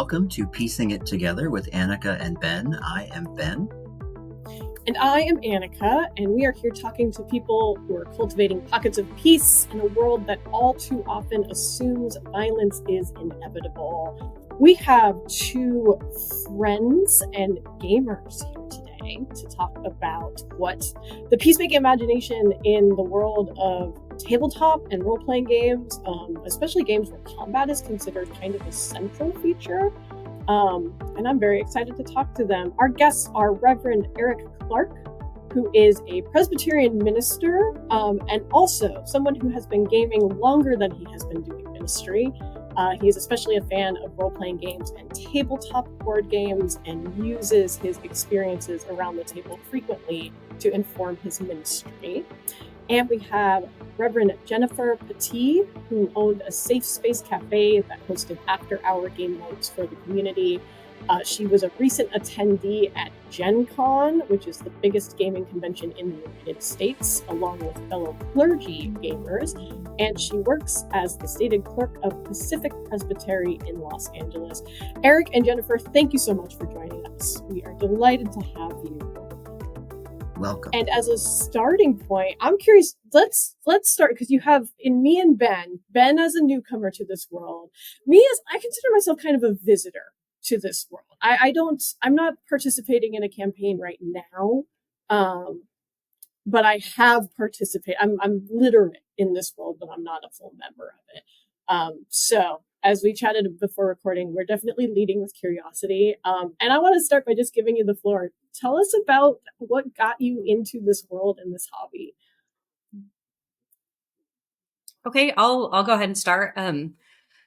Welcome to Piecing It Together with Annika and Ben. I am Ben. And I am Annika, and we are here talking to people who are cultivating pockets of peace in a world that all too often assumes violence is inevitable. We have two friends and gamers here today to talk about what the peacemaking imagination in the world of tabletop and role-playing games, especially games where combat is considered kind of a central feature. And I'm very excited to talk to them. Our guests are Reverend Aric, who is a Presbyterian minister and also someone who has been gaming longer than he has been doing ministry. He is especially a fan of role-playing games and tabletop board games and uses his experiences around the table frequently to inform his ministry. And we have Reverend Jennifer Pattee, who owned a safe space cafe that hosted after-hour game nights for the community. She was a recent attendee at Gen Con, which is the biggest gaming convention in the United States, along with fellow clergy gamers. And she works as the stated clerk of Pacific Presbytery in Los Angeles. Aric and Jennifer, thank you so much for joining us. We are delighted to have you. Welcome. And as a starting point, I'm curious, let's start, because you have in me and Ben as a newcomer to this world, I consider myself kind of a visitor to this world. I'm not participating in a campaign right now, but I have participated. I'm literate in this world, but I'm not a full member of it. So as we chatted before recording, we're definitely leading with curiosity. And I want to start by just giving you the floor. Tell us about what got you into this world and this hobby. Okay, I'll go ahead and start.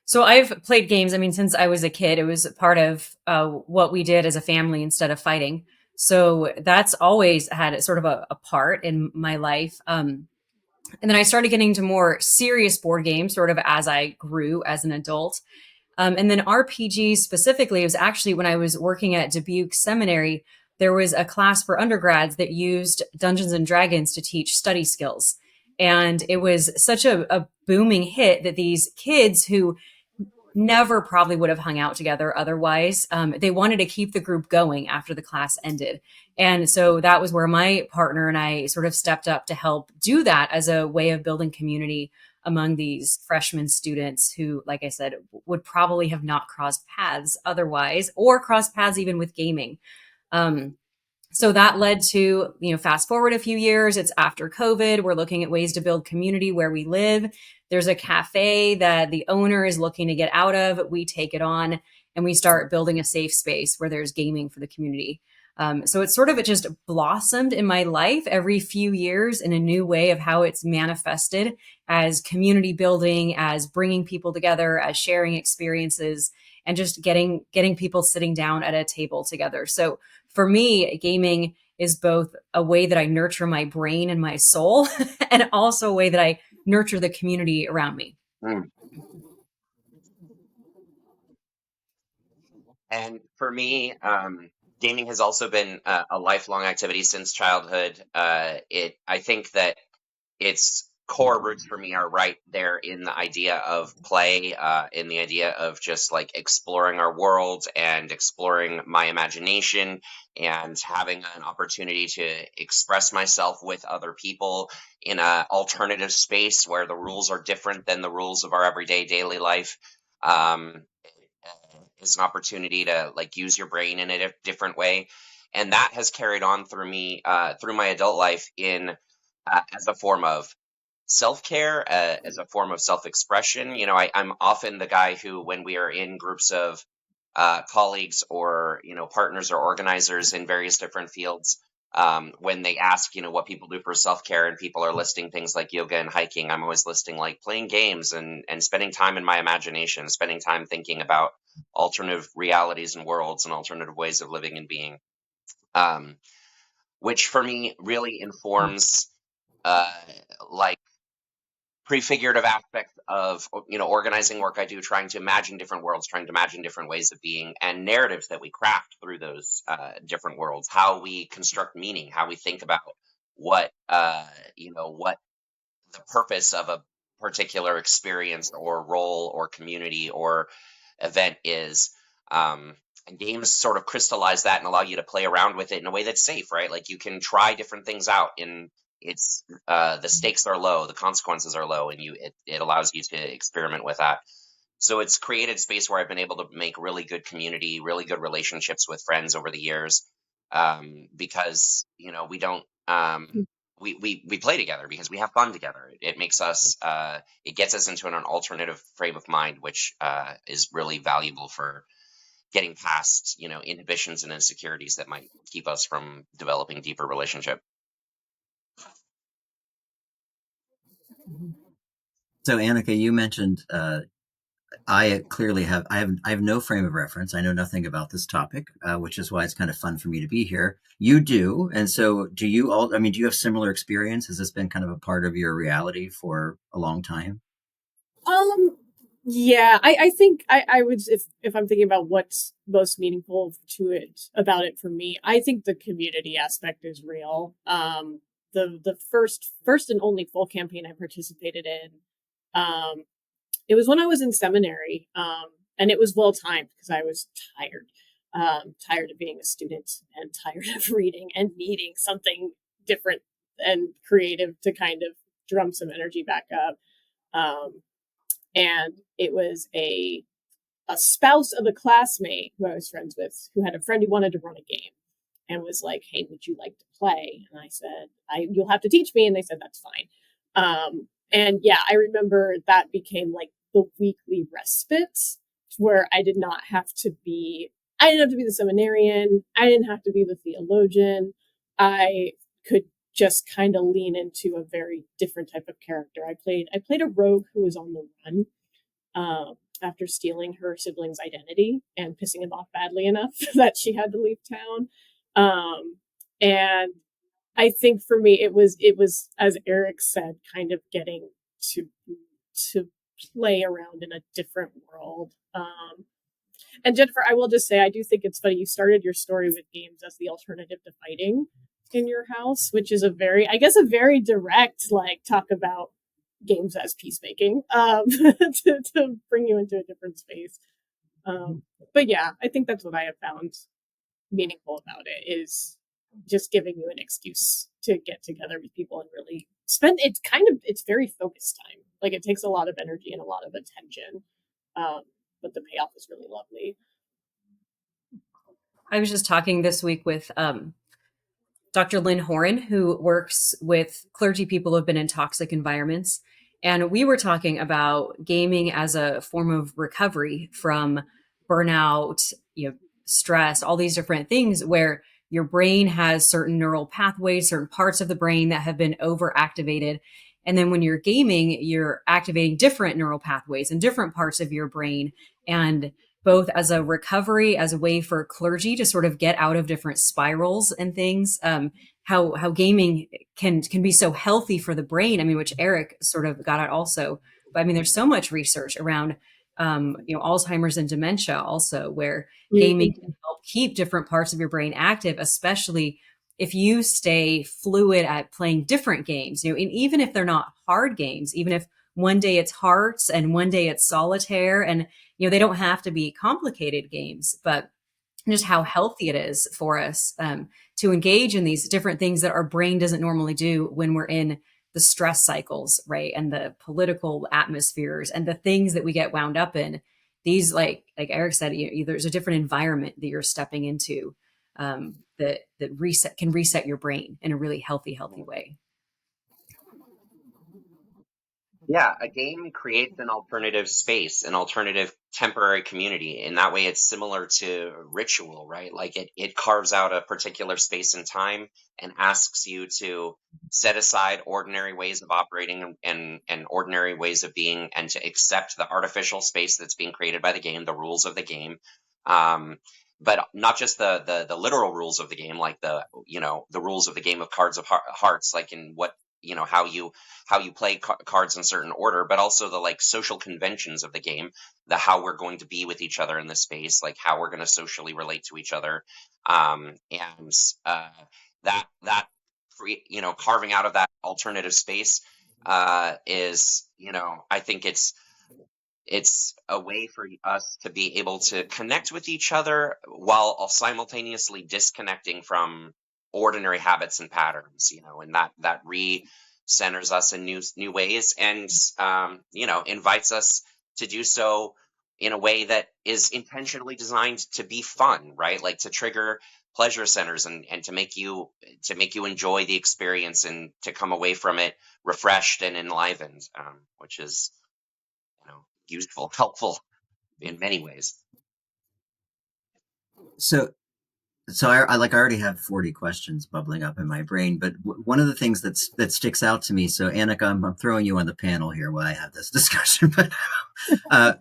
So I've played games. I mean, since I was a kid, it was part of what we did as a family instead of fighting. So that's always had sort of a part in my life. And then I started getting into more serious board games sort of as I grew as an adult. And then RPGs specifically, it was actually when I was working at Dubuque Seminary, there was a class for undergrads that used Dungeons and Dragons to teach study skills. And it was such a booming hit that these kids who never probably would have hung out together otherwise, they wanted to keep the group going after the class ended. And so that was where my partner and I sort of stepped up to help do that as a way of building community among these freshman students who, like I said, would probably have not crossed paths otherwise, or crossed paths even with gaming. So that led to, fast forward a few years, it's after COVID. We're looking at ways to build community where we live. There's a cafe that the owner is looking to get out of. We take it on and we start building a safe space where there's gaming for the community. So it's sort of, it just blossomed in my life every few years in a new way of how it's manifested as community building, as bringing people together, as sharing experiences, and just getting people sitting down at a table together. So for me, gaming is both a way that I nurture my brain and my soul, and also a way that I nurture the community around me. And for me, gaming has also been a lifelong activity since childhood. I think that its core roots for me are right there in the idea of play, in the idea of just like exploring our world and exploring my imagination and having an opportunity to express myself with other people in an alternative space where the rules are different than the rules of our everyday daily life. Is an opportunity to like use your brain in a different way, and that has carried on through me through my adult life in as a form of self-care, as a form of self-expression. I'm often the guy who, when we are in groups of colleagues or partners or organizers in various different fields, when they ask what people do for self-care and people are listing things like yoga and hiking, I'm always listing like playing games and spending time in my imagination, spending time thinking about alternative realities and worlds and alternative ways of living and being, which for me really informs like prefigurative aspects of organizing work I do, trying to imagine different worlds, trying to imagine different ways of being, and narratives that we craft through those different worlds, how we construct meaning, how we think about what what the purpose of a particular experience or role or community or event is. Um, and games sort of crystallize that and allow you to play around with it in a way that's safe, right? Like you can try different things out, and it's the stakes are low, the consequences are low, and it allows you to experiment with that. So it's created space where I've been able to make really good community, really good relationships with friends over the years, because we don't we play together because we have fun together. It makes us it gets us into an alternative frame of mind, which is really valuable for getting past inhibitions and insecurities that might keep us from developing deeper relationship. So, Annika, you mentioned I clearly have no frame of reference. I know nothing about this topic, which is why it's kind of fun for me to be here. You do, and so do you all. I mean, do you have similar experience? Has this been kind of a part of your reality for a long time? Um, yeah, I think I would, if I'm thinking about what's most meaningful to it about it for me, I think the community aspect is real. The first and only full campaign I participated in, um, it was when I was in seminary, and it was well timed because I was tired, tired of being a student and tired of reading and needing something different and creative to kind of drum some energy back up. Um, and it was a spouse of a classmate who I was friends with who had a friend who wanted to run a game and was like, "Hey, would you like to play?" And I said, "You'll have to teach me." And they said, "That's fine." And yeah, I remember that became like the weekly respite where I didn't have to be the seminarian. I didn't have to be the theologian. I could just kind of lean into a very different type of character. I played a rogue who was on the run, after stealing her sibling's identity and pissing him off badly enough that she had to leave town. And I think for me, it was as Aric said, kind of getting to to play around in a different world. And Jennifer, I will just say, I do think it's funny. You started your story with games as the alternative to fighting in your house, which is a very direct, like, talk about games as peacemaking, to bring you into a different space. But yeah, I think that's what I have found meaningful about it is just giving you an excuse to get together with people and really spend it's very focused time. Like it takes a lot of energy and a lot of attention. Um, but the payoff is really lovely. I was just talking this week with Dr. Lynn Horan, who works with clergy people who have been in toxic environments. And we were talking about gaming as a form of recovery from burnout, stress, all these different things where your brain has certain neural pathways, certain parts of the brain that have been overactivated. And then when you're gaming, you're activating different neural pathways in different parts of your brain. And both as a recovery, as a way for clergy to sort of get out of different spirals and things. How gaming can be so healthy for the brain. I mean, which Aric sort of got at also. But I mean, there's so much research around Alzheimer's and dementia also, where gaming Mm-hmm. can help keep different parts of your brain active, especially if you stay fluid at playing different games. And even if they're not hard games, even if one day it's hearts and one day it's solitaire, and they don't have to be complicated games, but just how healthy it is for us to engage in these different things that our brain doesn't normally do when we're in the stress cycles, right? And the political atmospheres and the things that we get wound up in. These, like Aric said, there's a different environment that you're stepping into, that reset your brain in a really healthy way. Yeah, a game creates an alternative space, an alternative temporary community. In that way, it's similar to ritual, right? Like it carves out a particular space and time and asks you to set aside ordinary ways of operating and ordinary ways of being and to accept the artificial space that's being created by the game, the rules of the game. Um, but not just the literal rules of the game, like the rules of the game of cards of hearts, like in what how you play cards in certain order, but also the like social conventions of the game, the how we're going to be with each other in this space, like how we're going to socially relate to each other, and that carving out of that alternative space is I think it's it's a way for us to be able to connect with each other while simultaneously disconnecting from ordinary habits and patterns, and that re-centers us in new ways, and invites us to do so in a way that is intentionally designed to be fun, right? Like to trigger pleasure centers, and to make you enjoy the experience and to come away from it refreshed and enlivened, which is useful, helpful in many ways. So, so I already have 40 questions bubbling up in my brain, but one of the things that sticks out to me. So, Annika, I'm throwing you on the panel here while I have this discussion, but uh,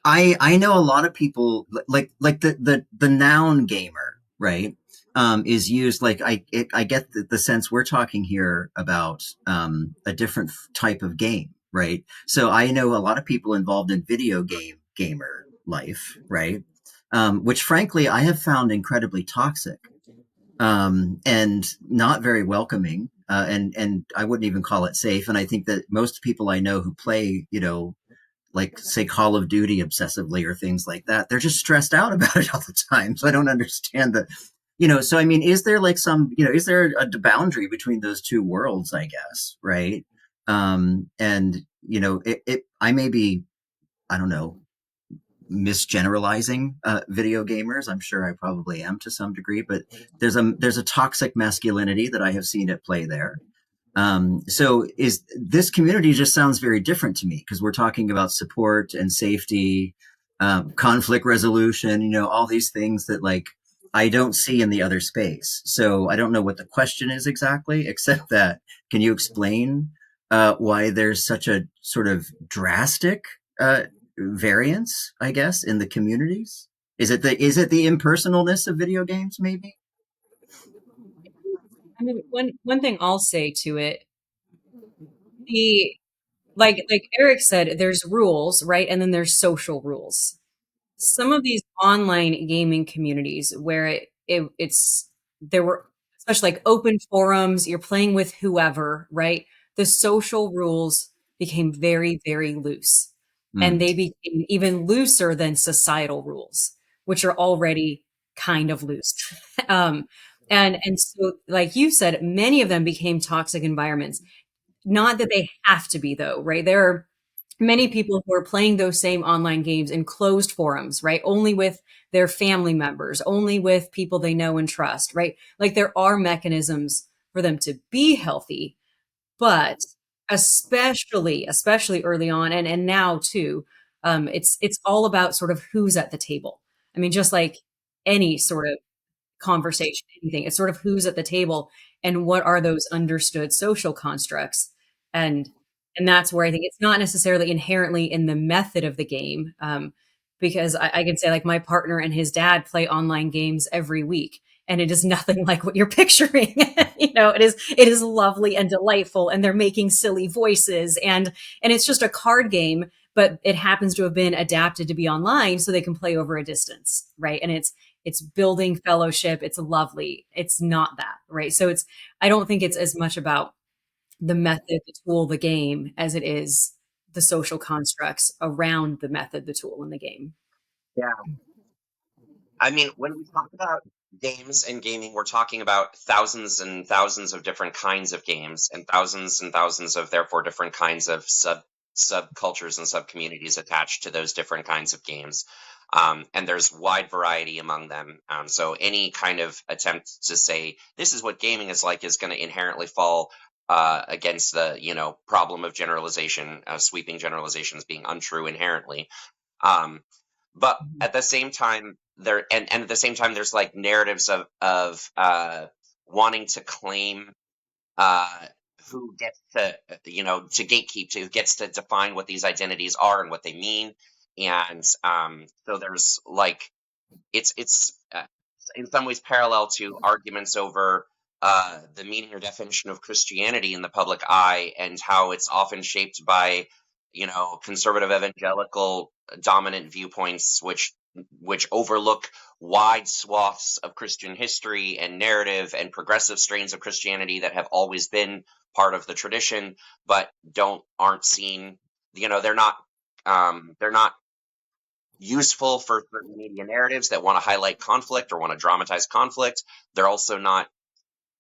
I know a lot of people like the noun gamer, right? Is used like I get the sense we're talking here about a different type of game, right? So I know a lot of people involved in video gamer life, right? Which frankly I have found incredibly toxic, and not very welcoming. And I wouldn't even call it safe. And I think that most people I know who play, like say Call of Duty obsessively or things like that, they're just stressed out about it all the time. So I don't understand that. So I mean, is there like is there a boundary between those two worlds, I guess, right? And I may be, I don't know, misgeneralizing video gamers. I'm sure I probably am to some degree, but there's a toxic masculinity that I have seen at play there. So is this community just sounds very different to me because we're talking about support and safety, conflict resolution, all these things that like I don't see in the other space. So I don't know what the question is exactly, except that can you explain why there's such a sort of drastic variance, I guess, in the communities? Is it the impersonalness of video games, maybe? I mean, one thing I'll say to it, the like Eric said, there's rules, right? And then there's social rules. Some of these online gaming communities where it's there were especially like open forums, you're playing with whoever, right? The social rules became very, very loose. And Mm, they became even looser than societal rules, which are already kind of loose. um, and so, like you said, many of them became toxic environments. Not that they have to be, though, right? There are many people who are playing those same online games in closed forums, right? Only with their family members, only with people they know and trust, right? Like there are mechanisms for them to be healthy, but especially early on and now too, it's all about sort of who's at the table. I mean, just like any sort of conversation, anything. It's sort of who's at the table and what are those understood social constructs. And and that's where I think it's not necessarily inherently in the method of the game. Because I can say like my partner and his dad play online games every week. And it is nothing like what you're picturing. It is lovely and delightful, and they're making silly voices, and it's just a card game, but it happens to have been adapted to be online so they can play over a distance, right? And it's building fellowship. It's lovely. It's not that, right? So I don't think it's as much about the method, the tool, the game as it is the social constructs around the method, the tool, and the game. Yeah. I mean, when we talk about games and gaming, we're talking about thousands and thousands of different kinds of games and thousands of therefore different kinds of subcultures and subcommunities attached to those different kinds of games. And there's wide variety among them. So any kind of attempt to say this is what gaming is like is going to inherently fall against the problem of generalization, sweeping generalizations being untrue inherently. Um, but at the same time, and at the same time, there's like narratives of wanting to claim uh, who gets to gatekeep, who gets to define what these identities are and what they mean, and so there's like it's in some ways parallel to arguments over the meaning or definition of Christianity in the public eye, and how it's often shaped by conservative evangelical dominant viewpoints, which overlook wide swaths of Christian history and narrative and progressive strains of Christianity that have always been part of the tradition, but aren't seen. They're not they're not useful for certain media narratives that want to highlight conflict or want to dramatize conflict. They're also not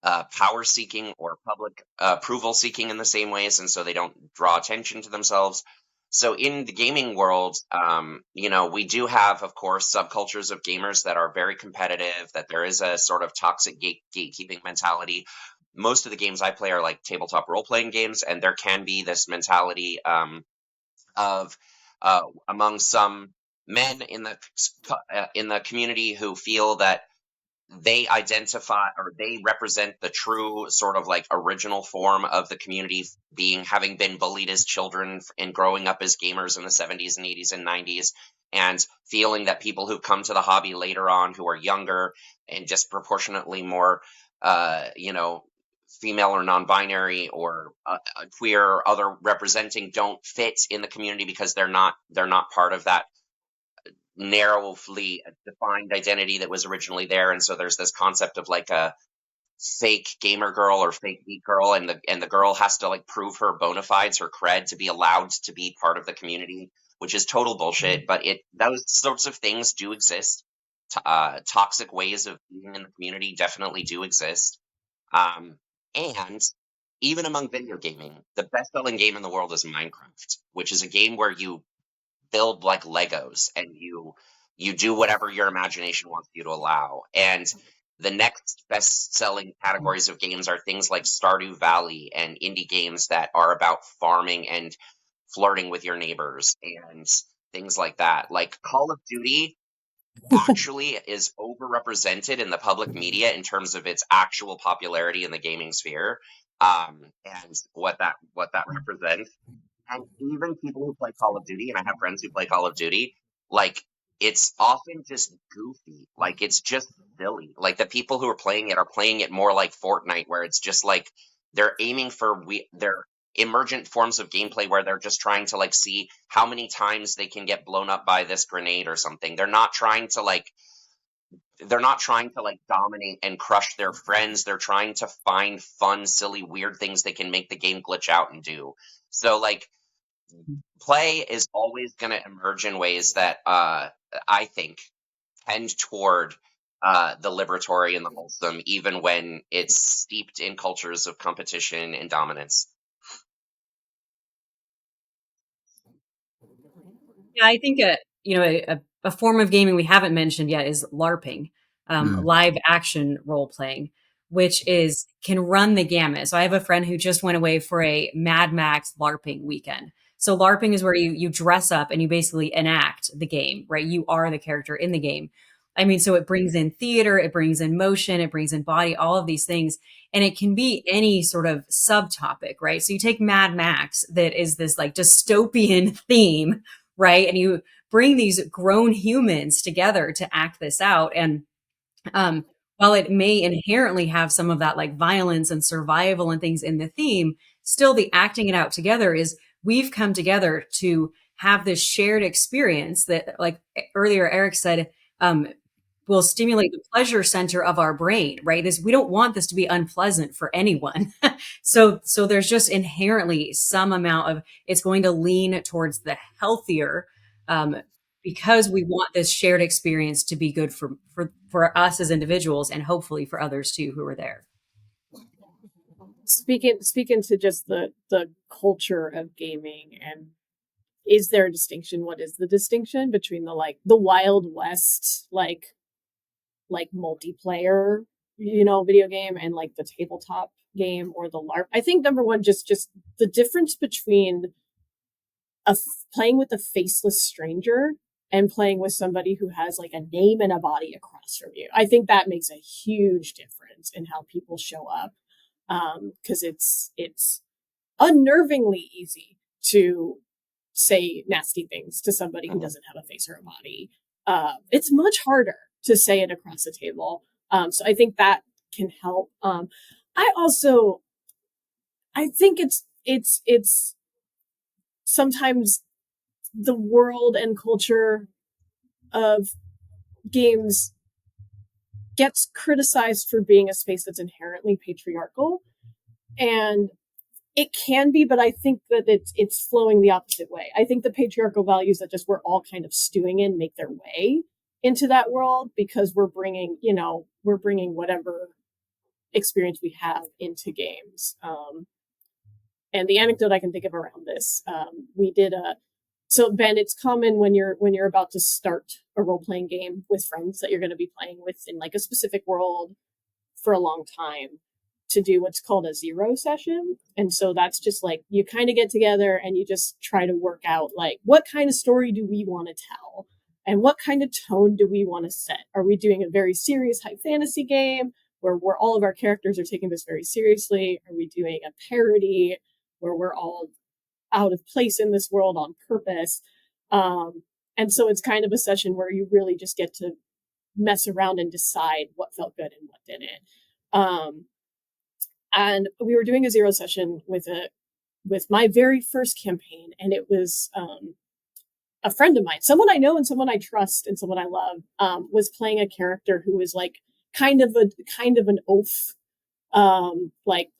power seeking or public approval seeking in the same ways, and so they don't draw attention to themselves. So in the gaming world, we do have, of course, subcultures of gamers that are very competitive, that there is a sort of toxic gatekeeping mentality. Most of the games I play are like tabletop role-playing games, and there can be this mentality of among some men in the community who feel that they identify or they represent the true sort of like original form of the community, being having been bullied as children and growing up as gamers in the 70s and 80s and 90s, and feeling that people who come to the hobby later on who are younger and disproportionately more female or non-binary or queer or other representing don't fit in the community because they're not part of that narrowly defined identity that was originally there. And so there's this concept of like a fake gamer girl or fake geek girl, and the girl has to like prove her bona fides, her cred, to be allowed to be part of the community, which is total bullshit. But those sorts of things do exist. Toxic ways of being in the community definitely do exist. Um, and even among video gaming, the best-selling game in the world is Minecraft, which is a game where you build like Legos and you do whatever your imagination wants you to allow. And the next best-selling categories of games are things like Stardew Valley and indie games that are about farming and flirting with your neighbors and things like that. Like Call of Duty actually is overrepresented in the public media in terms of its actual popularity in the gaming sphere, and what that represents. And even people who play Call of Duty, and I have friends who play Call of Duty, like it's often just goofy. Like it's just silly. Like the people who are playing it more like Fortnite, where it's just like they're aiming for their emergent forms of gameplay where they're just trying to like see how many times they can get blown up by this grenade or something. They're not trying to like dominate and crush their friends. They're trying to find fun, silly, weird things they can make the game glitch out and do. So like play is always going to emerge in ways that I think tend toward the liberatory and the wholesome, even when it's steeped in cultures of competition and dominance. Yeah, I think a form of gaming we haven't mentioned yet is LARPing, Mm. live action role playing, which is can run the gamut. So I have a friend who just went away for a Mad Max LARPing weekend. So LARPing is where you dress up and you basically enact the game, right? You are the character in the game. I mean, so it brings in theater, it brings in motion, it brings in body, all of these things. And it can be any sort of subtopic, right? So you take Mad Max, that is this like dystopian theme, right? And you bring these grown humans together to act this out. And um, while it may inherently have some of that like violence and survival and things in the theme, still the acting it out together is we've come together to have this shared experience that, like earlier, Aric said, will stimulate the pleasure center of our brain, right? This we don't want this to be unpleasant for anyone. So there's just inherently some amount of it's going to lean towards the healthier um, because we want this shared experience to be good for us as individuals and hopefully for others too who are there. Speaking to just the culture of gaming, and is there a distinction? What is the distinction between the Wild West like multiplayer, video game, and like the tabletop game or the LARP? I think number one, just the difference between playing with a faceless stranger and playing with somebody who has like a name and a body across from you. I think that makes a huge difference in how people show up, because it's unnervingly easy to say nasty things to somebody who doesn't have a face or a body. It's much harder to say it across a table. So I think that can help. I also I think it's sometimes the world and culture of games gets criticized for being a space that's inherently patriarchal, and It can be, but I think that it's flowing the opposite way. I think the patriarchal values that just we're all kind of stewing in make their way into that world because we're bringing whatever experience we have into games. And the anecdote I can think of around this, we did a so Ben, it's common when you're about to start a role playing game with friends that you're going to be playing with in like a specific world for a long time to do what's called a zero session. And so that's just like you kind of get together and you just try to work out like what kind of story do we want to tell and what kind of tone do we want to set? Are we doing a very serious high fantasy game where all of our characters are taking this very seriously? Are we doing a parody where we're all out of place in this world on purpose? And so it's kind of a session where you really just get to mess around and decide what felt good and what didn't. And we were doing a zero session with my very first campaign, and it was a friend of mine, someone I know and someone I trust and someone I love, was playing a character who was like kind of an oaf, like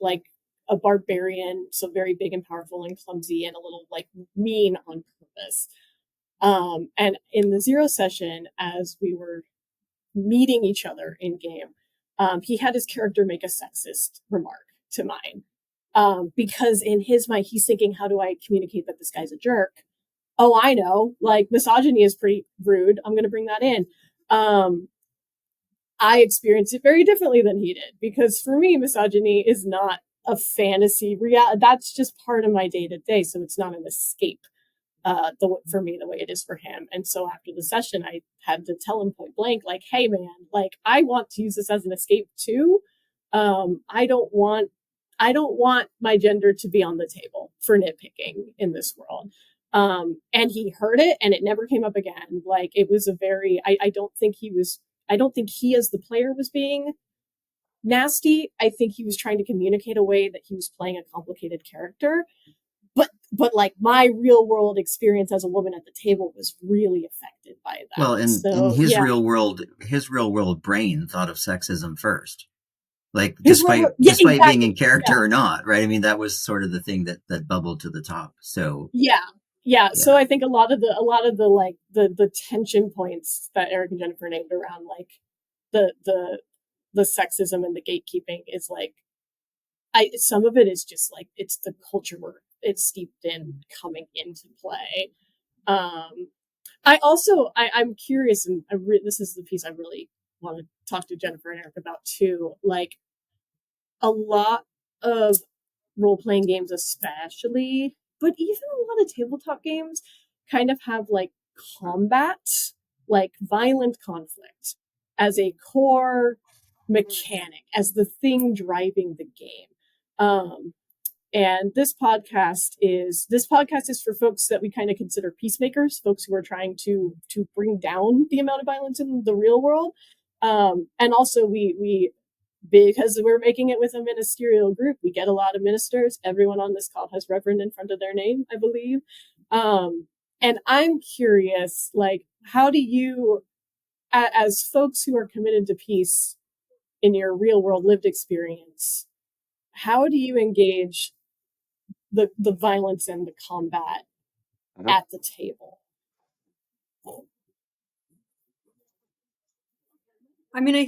a barbarian, so very big and powerful and clumsy and a little like mean on purpose. And in the zero session, as we were meeting each other in game, he had his character make a sexist remark to mine. Because in his mind, he's thinking, how do I communicate that this guy's a jerk? Oh, I know, like misogyny is pretty rude. I'm going to bring that in. I experienced it very differently than he did because for me, misogyny is not a fantasy reality. That's just part of my day to day. So it's not an escape for me the way it is for him. And so after the session, I had to tell him point blank, like, hey man, like I want to use this as an escape too. I don't want my gender to be on the table for nitpicking in this world. And he heard it and it never came up again. Like it was I don't think he as the player was being nasty. I think he was trying to communicate a way that he was playing a complicated character. But like my real world experience as a woman at the table was really affected by that. Well, in so, his yeah. real world brain thought of sexism first. Like Despite despite being in character yeah. or not, right? I mean, that was sort of the thing that bubbled to the top. So yeah. So I think a lot of the like the tension points that Aric and Jennifer named around like the sexism and the gatekeeping is like some of it is just like it's the culture where it's steeped in coming into play. I'm curious, and this is the piece I really want to talk to Jennifer and Aric about too. Like a lot of role-playing games especially, but even a lot of tabletop games kind of have like combat, like violent conflict as a core mechanic, as the thing driving the game. And this podcast is for folks that we kind of consider peacemakers, folks who are trying to bring down the amount of violence in the real world. And also we because we're making it with a ministerial group, we get a lot of ministers. Everyone on this call has reverend in front of their name, I believe. And I'm curious, like, how do you, as folks who are committed to peace in your real world lived experience, how do you engage the violence and the combat at the table? I mean, I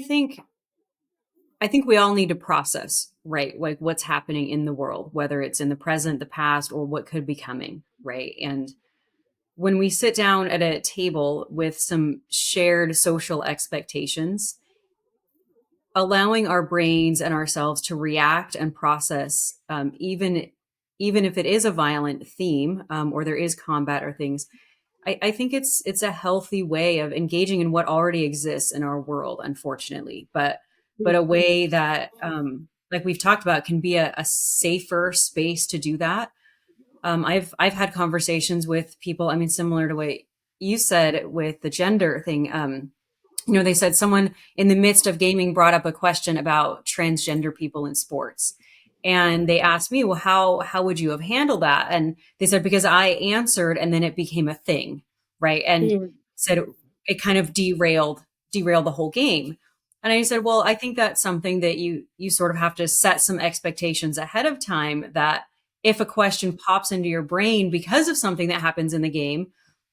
think we all need to process, right? Like what's happening in the world, whether it's in the present, the past, or what could be coming, right? And when we sit down at a table with some shared social expectations, allowing our brains and ourselves to react and process, even if it is a violent theme, or there is combat or things, I think it's a healthy way of engaging in what already exists in our world, unfortunately, but a way that, like we've talked about, can be a safer space to do that. I've had conversations with people. I mean, similar to what you said with the gender thing. They said someone in the midst of gaming brought up a question about transgender people in sports. And they asked me, well, how would you have handled that? And they said, because I answered and then it became a thing. Right. And said it kind of derailed the whole game. And I said, well, I think that's something that you sort of have to set some expectations ahead of time that if a question pops into your brain because of something that happens in the game,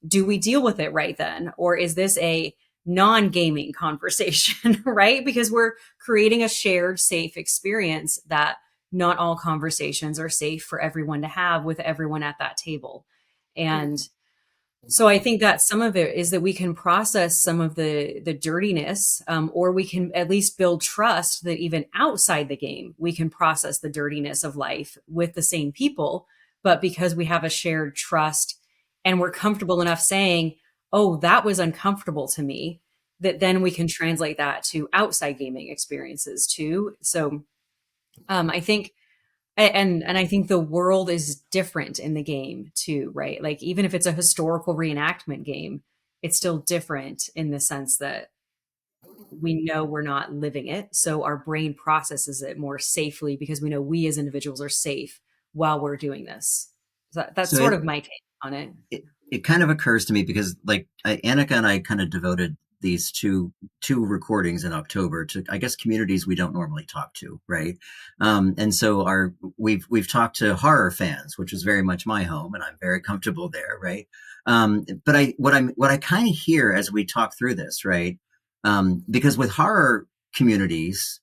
do we deal with it right then? Or is this a non gaming conversation, right? Because we're creating a shared, safe experience that not all conversations are safe for everyone to have with everyone at that table. And so I think that some of it is that we can process some of the dirtiness, or we can at least build trust that even outside the game, we can process the dirtiness of life with the same people. But because we have a shared trust and we're comfortable enough saying, "Oh, that was uncomfortable to me," that then we can translate that to outside gaming experiences too. So I think and I think the world is different in the game too, right? Like even if it's a historical reenactment game, it's still different in the sense that we know we're not living it. So our brain processes it more safely because we know we as individuals are safe while we're doing this. So that's So sort of my take on it. it kind of occurs to me because like Annika and I kind of devoted these two recordings in October to, I guess, communities we don't normally talk to, right? And so we've talked to horror fans, which is very much my home, and I'm very comfortable there, right? But what I kind of hear as we talk through this, right? Because with horror communities,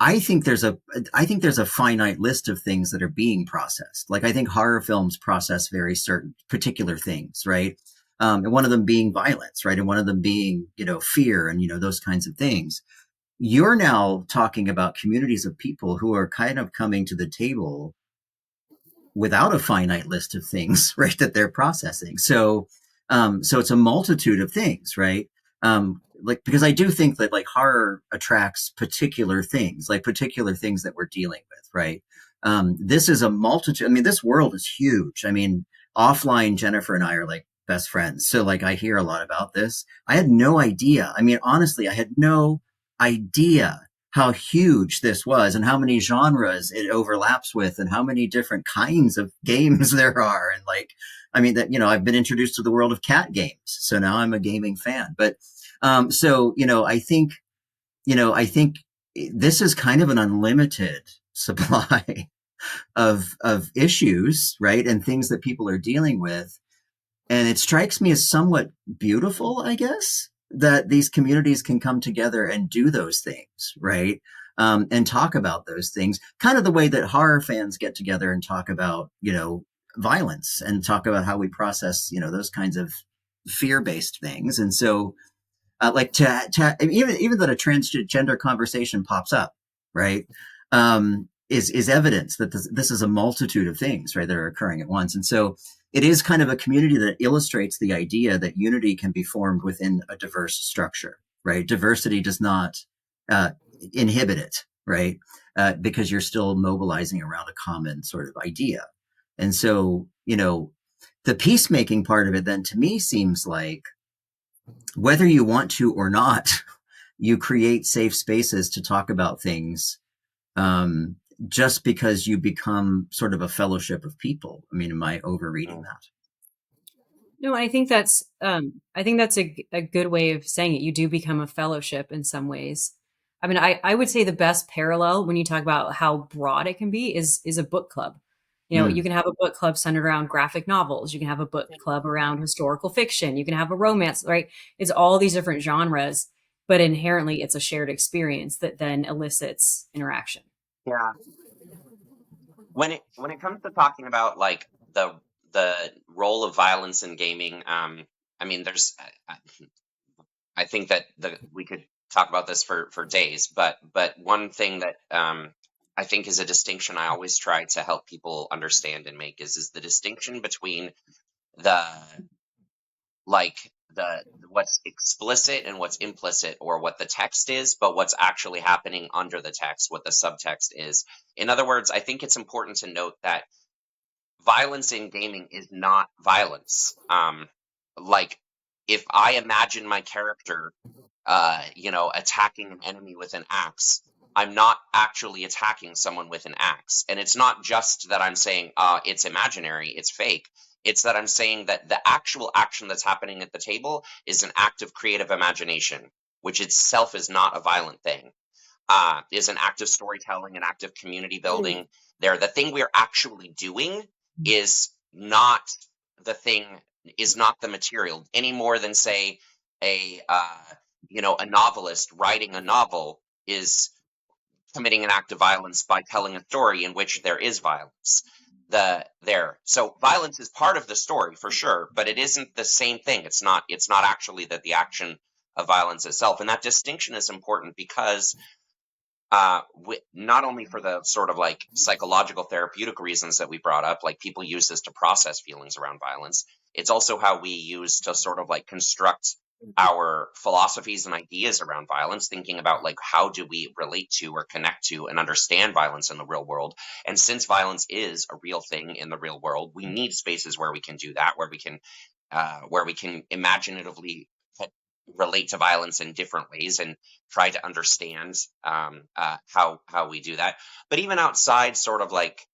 I think there's a finite list of things that are being processed. Like I think horror films process very certain particular things, right? And one of them being violence, right? And one of them being, fear and, those kinds of things. You're now talking about communities of people who are kind of coming to the table without a finite list of things, right, that they're processing. So it's a multitude of things, right? Like, because I do think that like horror attracts particular things, like particular things that we're dealing with, right? This is a multitude. I mean, this world is huge. I mean, offline, Jennifer and I are like best friends. So like, I hear a lot about this. I had no idea. I mean, honestly, I had no idea how huge this was and how many genres it overlaps with and how many different kinds of games there are. And like, I mean that, I've been introduced to the world of cat games. So now I'm a gaming fan, but, I think this is kind of an unlimited supply of issues, right? And things that people are dealing with. And it strikes me as somewhat beautiful, I guess, that these communities can come together and do those things, right? And talk about those things, kind of the way that horror fans get together and talk about, violence and talk about how we process, those kinds of fear-based things. And so, like even that a transgender conversation pops up, right? Is evidence that this is a multitude of things, right, that are occurring at once. And so it is kind of a community that illustrates the idea that unity can be formed within a diverse structure, right? Diversity does not inhibit it, right? Because you're still mobilizing around a common sort of idea. And so, the peacemaking part of it then to me seems like whether you want to or not, you create safe spaces to talk about things um, just because you become sort of a fellowship of people. I mean, am I overreading that? No, I think that's a good way of saying it. You do become a fellowship in some ways. I mean, I would say the best parallel when you talk about how broad it can be is a book club. You Mm. can have a book club centered around graphic novels. You can have a book club around historical fiction. You can have a romance, right? It's all these different genres, but inherently it's a shared experience that then elicits interaction. Yeah. When it comes to talking about like the role of violence in gaming, I mean, I think that we could talk about this for days, but one thing that I think is a distinction I always try to help people understand and make is the distinction between the like the what's explicit and what's implicit, or what the text is, but what's actually happening under the text, what the subtext is. In other words, I think it's important to note that violence in gaming is not violence. Like if I imagine my character, attacking an enemy with an axe, I'm not actually attacking someone with an axe. And it's not just that I'm saying, it's imaginary, it's fake. It's that I'm saying that the actual action that's happening at the table is an act of creative imagination, which itself is not a violent thing. Is an act of storytelling, an act of community Mm. building. there. The thing we're actually doing is not the thing, is not the material any more than, say, a a novelist writing a novel is committing an act of violence by telling a story in which there is violence. So violence is part of the story for sure, but it isn't the same thing. It's not actually that the action of violence itself. And that distinction is important because not only for the sort of like psychological therapeutic reasons that we brought up, like people use this to process feelings around violence, it's also how we use to sort of like construct our philosophies and ideas around violence, thinking about like how do we relate to or connect to and understand violence in the real world. And since violence is a real thing in the real world, we need spaces where we can do that, where we can imaginatively relate to violence in different ways and try to understand how we do that. But even outside sort of like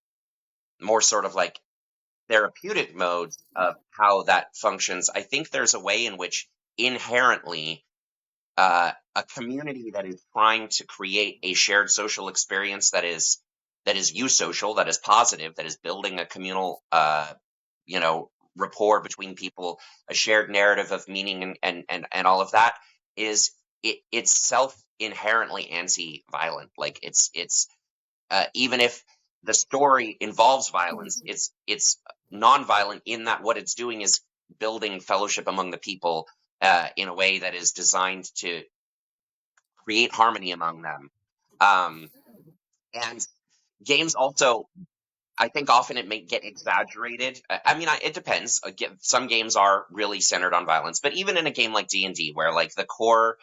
more sort of like therapeutic modes of how that functions, I think there's a way in which inherently a community that is trying to create a shared social experience that is eusocial, that is positive, that is building a communal you know rapport between people, a shared narrative of meaning and all of that, is it itself inherently anti-violent. Like it's even if the story involves violence, it's non-violent in that what it's doing is building fellowship among the people in a way that is designed to create harmony among them. Um, and games also, I think often it may get exaggerated. I mean, it depends. Some games are really centered on violence, but even in a game like D&D, where like the core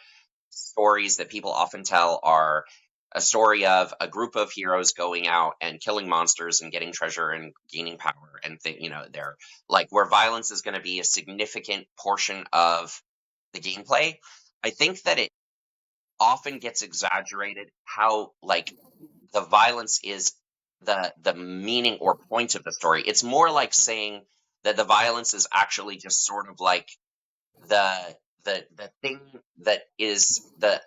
stories that people often tell are a story of a group of heroes going out and killing monsters and getting treasure and gaining power, and they're like where violence is going to be a significant portion of the gameplay. I think that it often gets exaggerated how like the violence is the meaning or point of the story. It's more like saying that the violence is actually just sort of like the the thing that is the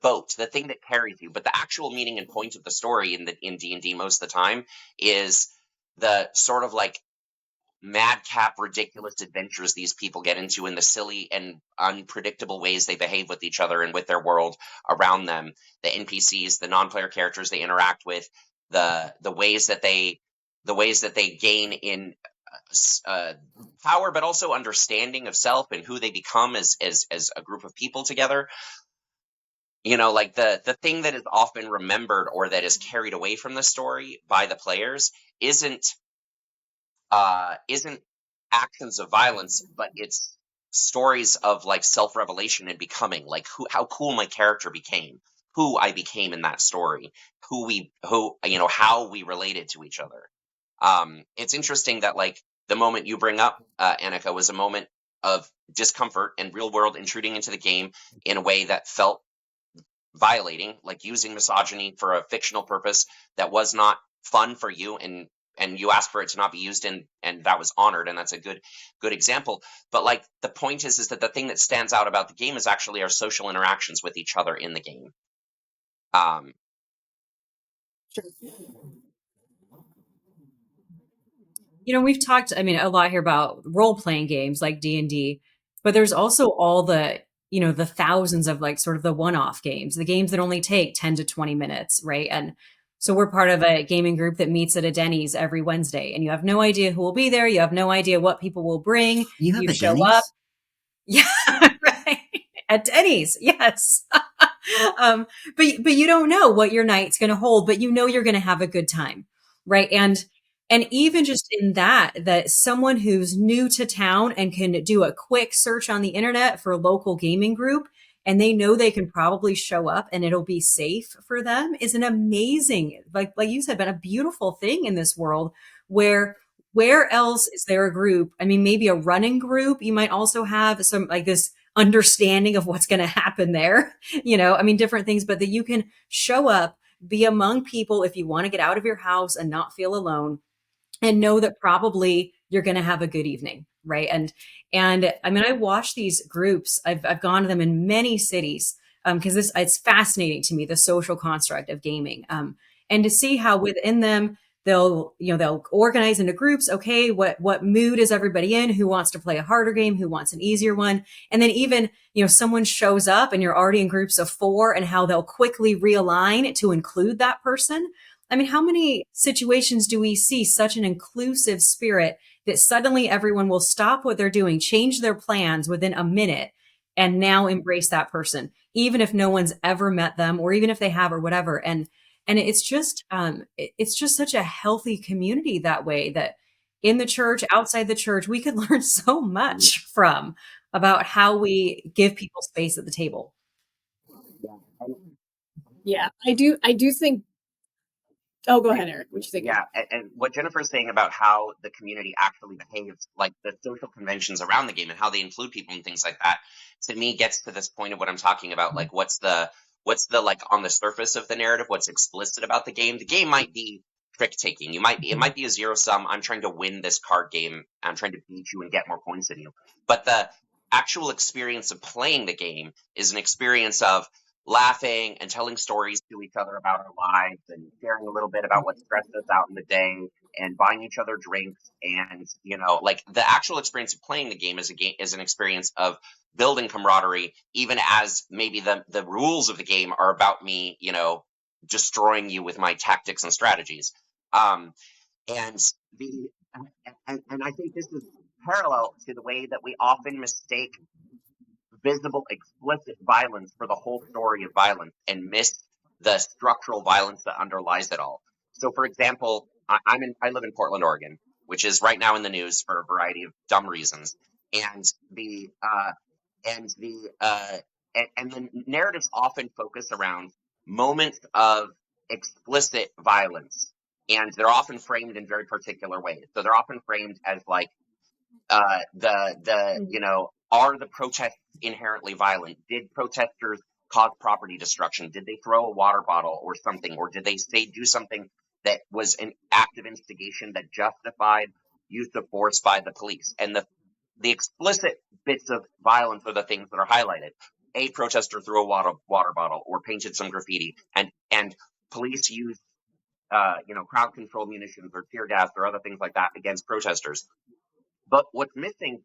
boat, the thing that carries you. But the actual meaning and point of the story in D&D most of the time is the sort of like madcap, ridiculous adventures these people get into in the silly and unpredictable ways they behave with each other and with their world around them. The NPCs, the non-player characters they interact with, the ways that they gain in uh, power, but also understanding of self and who they become as a group of people together. Like the thing that is often remembered or that is carried away from the story by the players isn't actions of violence, but it's stories of like self-revelation and becoming, like how cool my character became, who I became in that story, how we related to each other. It's interesting that like the moment you bring up, Annika, was a moment of discomfort and real world intruding into the game in a way that felt violating, like using misogyny for a fictional purpose that was not fun for you, and you asked for it to not be used, and that was honored, and that's a good example. But like the point is that the thing that stands out about the game is actually our social interactions with each other in the game. um Sure. We've talked, I mean, a lot here about role-playing games like D&D, but there's also all the thousands of like sort of the one-off games, the games that only take 10 to 20 minutes, right? And so we're part of a gaming group that meets at a Denny's every Wednesday, and you have no idea who will be there. You have no idea what people will bring. You have You a show up. Denny's? Yeah, right. At Denny's, yes. But you don't know what your night's going to hold, but you're going to have a good time, right? And even just in that someone who's new to town and can do a quick search on the internet for a local gaming group, and they know they can probably show up and it'll be safe for them, is an amazing, like you said, but a beautiful thing in this world where else is there a group? I mean, maybe a running group. You might also have some like this understanding of what's going to happen there, I mean, different things, but that you can show up, be among people if you want to get out of your house and not feel alone, and know that probably you're going to have a good evening, right? And I mean, I watch these groups. I've gone to them in many cities because it's fascinating to me, the social construct of gaming. and to see how within them they'll organize into groups. Okay, what mood is everybody in? Who wants to play a harder game? Who wants an easier one? And then even, someone shows up and you're already in groups of four, and how they'll quickly realign to include that person. I mean, how many situations do we see such an inclusive spirit that suddenly everyone will stop what they're doing, change their plans within a minute, and now embrace that person, even if no one's ever met them, or even if they have, or whatever. And it's just such a healthy community that way, that in the church, outside the church, we could learn so much from, about how we give people space at the table. Yeah, I do think. Oh, go ahead, Aric. What you think? Yeah, and what Jennifer's saying about how the community actually behaves, like the social conventions around the game and how they include people and things like that, to me gets to this point of what I'm talking about. Like, what's the like on the surface of the narrative? What's explicit about the game? The game might be trick taking. It might be a zero sum. I'm trying to win this card game. I'm trying to beat you and get more points than you. But the actual experience of playing the game is an experience of laughing and telling stories to each other about our lives and sharing a little bit about what stressed us out in the day and buying each other drinks. And, like the actual experience of playing the game is an experience of building camaraderie, even as maybe the rules of the game are about me, destroying you with my tactics and strategies. And the, and I think this is parallel to the way that we often mistake visible, explicit violence for the whole story of violence and miss the structural violence that underlies it all. So, for example, I live in Portland, Oregon, which is right now in the news for a variety of dumb reasons, and the narratives often focus around moments of explicit violence, and they're often framed in very particular ways. So they're often framed as like are the protests inherently violent? Did protesters cause property destruction? Did they throw a water bottle or something? Or did they do something that was an act of instigation that justified use of force by the police? And the explicit bits of violence are the things that are highlighted. A protester threw a water bottle or painted some graffiti, and police used crowd control munitions or tear gas or other things like that against protesters. But what's missing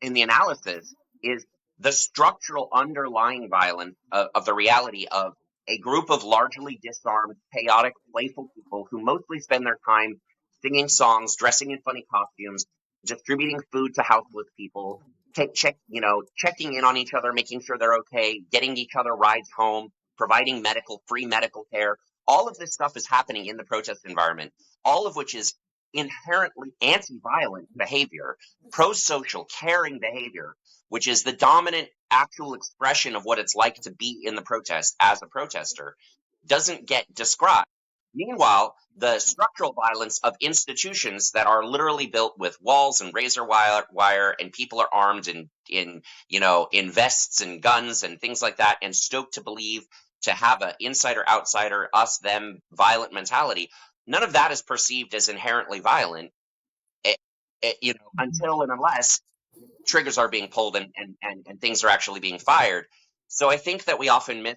in the analysis is the structural underlying violence of the reality of a group of largely disarmed, chaotic, playful people who mostly spend their time singing songs, dressing in funny costumes, distributing food to houseless people, checking in on each other, making sure they're okay, getting each other rides home, providing free medical care. All of this stuff is happening in the protest environment, all of which is inherently anti-violent behavior, pro-social, caring behavior, which is the dominant actual expression of what it's like to be in the protest as a protester, doesn't get described. Meanwhile, the structural violence of institutions that are literally built with walls and razor wire, and people are armed in vests and guns and things like that, and stoked to believe, to have an insider outsider, us them violent mentality. None of that is perceived as inherently violent, until and unless triggers are being pulled and things are actually being fired. So I think that we often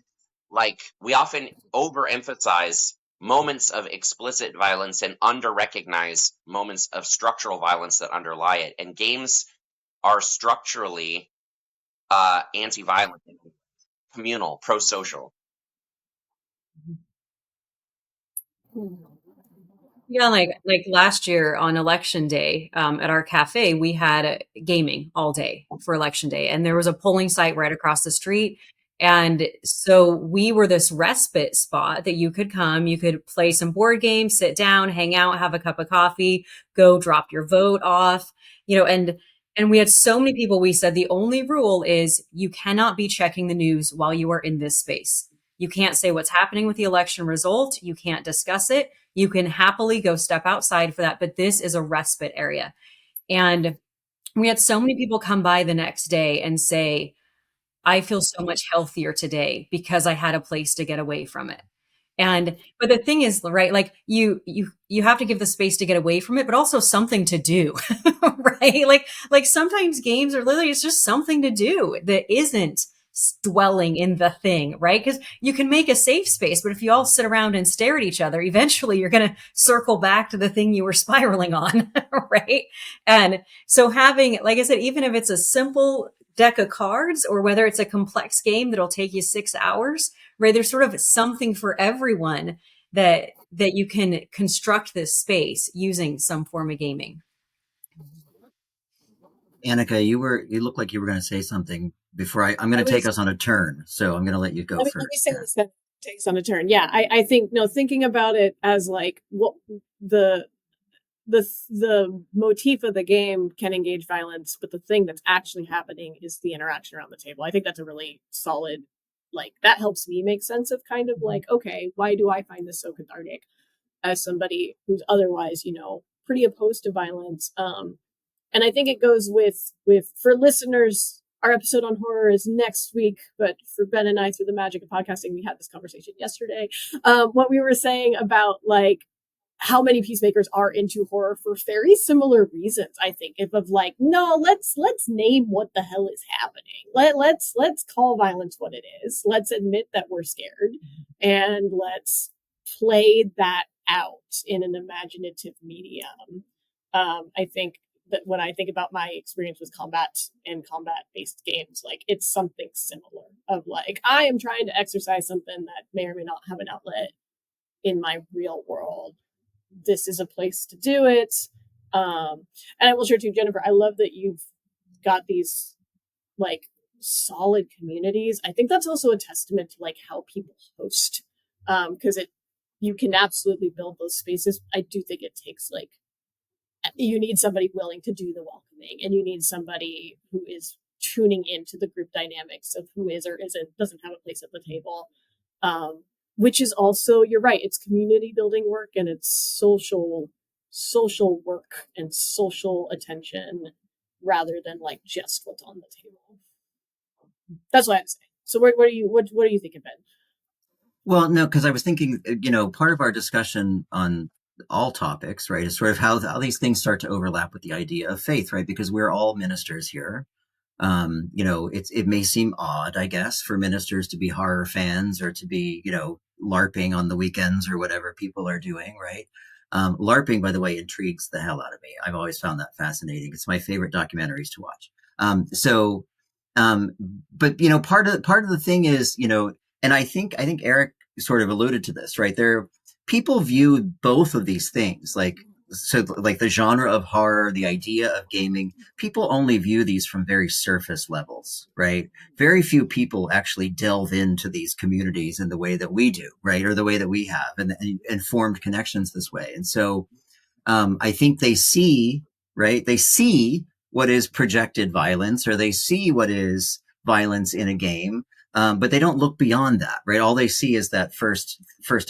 overemphasize moments of explicit violence and under-recognize moments of structural violence that underlie it. And games are structurally anti-violent, communal, pro-social. Yeah, like last year on election day, at our cafe, we had gaming all day for election day, and there was a polling site right across the street. And so we were this respite spot that you could come, you could play some board games, sit down, hang out, have a cup of coffee, go drop your vote off, and we had so many people. We said the only rule is you cannot be checking the news while you are in this space. You can't say what's happening with the election result. You can't discuss it. You can happily go step outside for that, but this is a respite area. And we had so many people come by the next day and say, I feel so much healthier today because I had a place to get away from it. But the thing is, right, like you have to give the space to get away from it, but also something to do, right? Like sometimes games are literally, it's just something to do that isn't dwelling in the thing, right? Because you can make a safe space, but if you all sit around and stare at each other, eventually you're going to circle back to the thing you were spiraling on, right? And so having, like I said, even if it's a simple deck of cards or whether it's a complex game that'll take you 6 hours, right? There's sort of something for everyone that you can construct this space using some form of gaming. Annika, you look like you were going to say something before I'm going I to take was us on a turn. So I'm going to let you go let me first. say Yeah. this that takes on a turn. Yeah, I think no, thinking about it as like what the the motif of the game can engage violence, but the thing that's actually happening is the interaction around the table. I think that's a really solid, like that helps me make sense of kind of like, okay, why do I find this so cathartic as somebody who's otherwise, pretty opposed to violence? And I think it goes with for listeners, our episode on horror is next week, but for Ben and I, through the magic of podcasting, we had this conversation yesterday. What we were saying about like how many peacemakers are into horror for very similar reasons. I think if of like, no, let's name what the hell is happening. Let's call violence what it is. Let's admit that we're scared, and let's play that out in an imaginative medium. I think that when I think about my experience with combat and combat based games, like it's something similar of like, I am trying to exercise something that may or may not have an outlet in my real world. This is a place to do it. And I will share too, Jennifer, I love that you've got these like solid communities. I think that's also a testament to like how people host. Because you can absolutely build those spaces. I do think it takes like, you need somebody willing to do the welcoming, and you need somebody who is tuning into the group dynamics of who is or isn't, doesn't have a place at the table. Which is also, you're right, it's community building work, and it's social work and social attention rather than like just what's on the table. That's what I'm saying. So what are you thinking, Ben? Well, no, because I was thinking, part of our discussion on all topics, right, is sort of how these things start to overlap with the idea of faith, right? Because we're all ministers here. It may seem odd, I guess, for ministers to be horror fans or to be, LARPing on the weekends or whatever people are doing, right? LARPing, by the way, intrigues the hell out of me. I've always found that fascinating. It's my favorite documentaries to watch. Um, but part of the thing is, and I think Aric sort of alluded to this, right? People view both of these things like the genre of horror, the idea of gaming, people only view these from very surface levels, right? Very few people actually delve into these communities in the way that we do, right? Or the way that we have and formed connections this way. And so I think they see, right? They see what is projected violence, or they see what is violence in a game. But they don't look beyond that, right? All they see is that first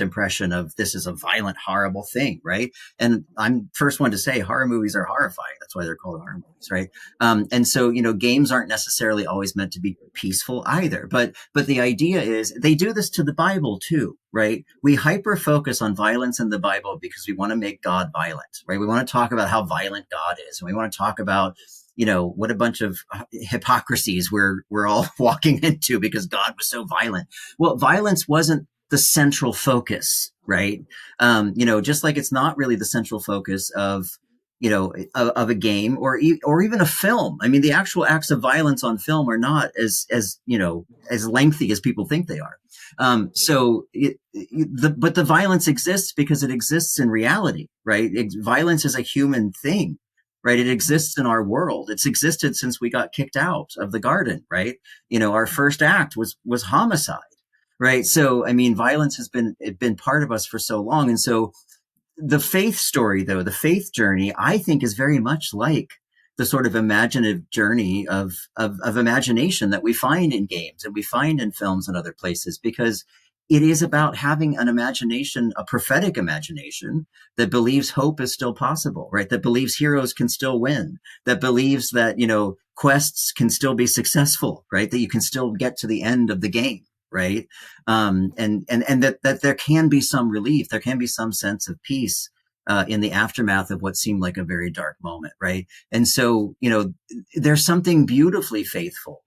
impression of this is a violent, horrible thing, right? And I'm first one to say horror movies are horrifying. That's why they're called horror movies, right? And so games aren't necessarily always meant to be peaceful either. But the idea is they do this to the Bible too, right? We hyper focus on violence in the Bible because we want to make God violent, right? We want to talk about how violent God is, and we want to talk about what a bunch of hypocrisies we're all walking into because God was so violent. Well, violence wasn't the central focus, right? Just like it's not really the central focus of a game or even a film. I mean, the actual acts of violence on film are not as lengthy as people think they are. But the violence exists because it exists in reality, right? Violence is a human thing, right? It exists in our world. It's existed since we got kicked out of the garden, right? Our first act was homicide, right? So, I mean, violence has been part of us for so long. And so the faith story, though, the faith journey, I think is very much like the sort of imaginative journey of imagination that we find in games and we find in films and other places, because it is about having an imagination, a prophetic imagination that believes hope is still possible, right? That believes heroes can still win, that believes that, quests can still be successful, right? That you can still get to the end of the game, right? And that there can be some relief, there can be some sense of peace in the aftermath of what seemed like a very dark moment, right? And so, there's something beautifully faithful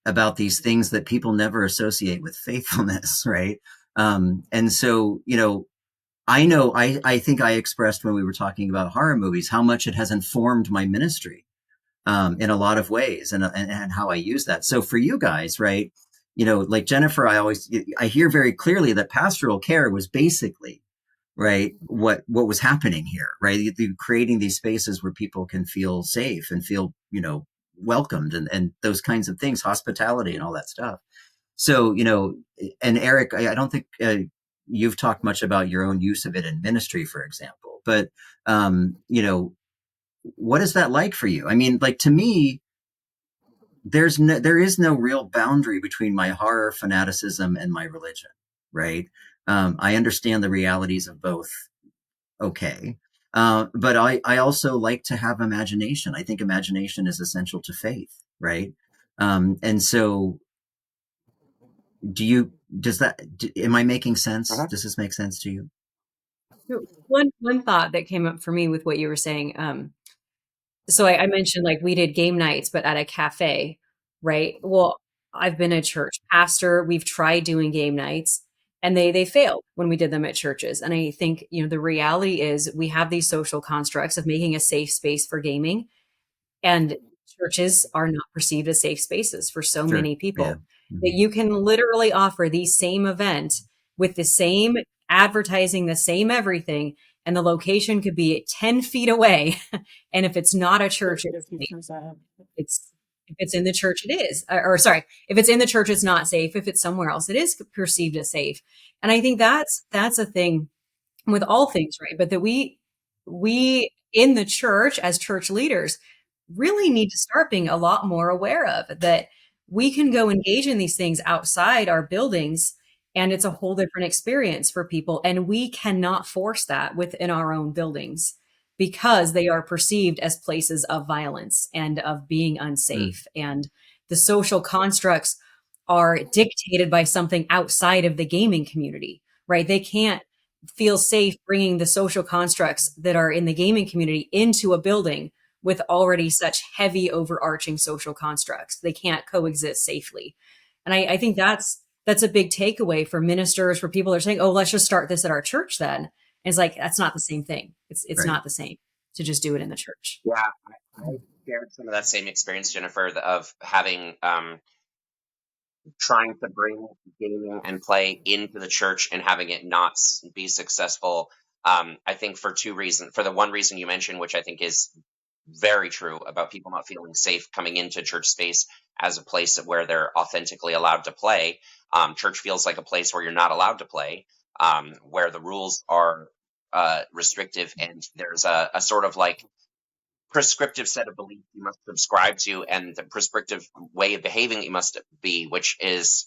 about these things that people never associate with faithfulness, right? And so, I think I expressed when we were talking about horror movies how much it has informed my ministry in a lot of ways, and how I use that. So for you guys, right? Like Jennifer, I hear very clearly that pastoral care was basically right what was happening here, right? Creating these spaces where people can feel safe and feel welcomed, and those kinds of things, hospitality and all that stuff. So and Aric, I don't think you've talked much about your own use of it in ministry, for example, but what is that like for you? I mean, like, to me, there is no real boundary between my horror fanaticism and my religion, right? I understand the realities of both. Okay. But I also like to have imagination. I think imagination is essential to faith, right? And so am I making sense? Uh-huh. Does this make sense to you? So one thought that came up for me with what you were saying. So I mentioned like we did game nights, but at a cafe, right? Well, I've been a church pastor. We've tried doing game nights, and they failed when we did them at churches. And I think the reality is we have these social constructs of making a safe space for gaming, and churches are not perceived as safe spaces for so Sure. many Yeah. people that Mhm. you can literally offer the same event with the same advertising, the same everything, and the location could be 10 feet away. And if it's not a church, Negative features of. it's if it's in the church, it is. Or sorry, if it's in the church, it's not safe. If it's somewhere else, it is perceived as safe. And I think that's a thing with all things, right? But that we in the church as church leaders really need to start being a lot more aware of that we can go engage in these things outside our buildings, and it's a whole different experience for people, and we cannot force that within our own buildings because they are perceived as places of violence and of being Mm. unsafe, and the social constructs are dictated by something outside of the gaming community, right? They can't feel safe bringing the social constructs that are in the gaming community into a building with already such heavy overarching social constructs. They can't coexist safely. And I think that's a big takeaway for ministers, for people that are saying, oh, let's just start this at our church then. And it's like, that's not the same thing. It's Right. not the same to just do it in the church. Yeah, I shared some of that same experience, Jennifer, of having trying to bring gaming and play into the church and having it not be successful. I think for two reasons. For the one reason you mentioned, which I think is very true about people not feeling safe coming into church space as a place where they're authentically allowed to play. Church feels like a place where you're not allowed to play, where the rules are restrictive, and there's a sort of like prescriptive set of beliefs you must subscribe to and the prescriptive way of behaving you must be, which is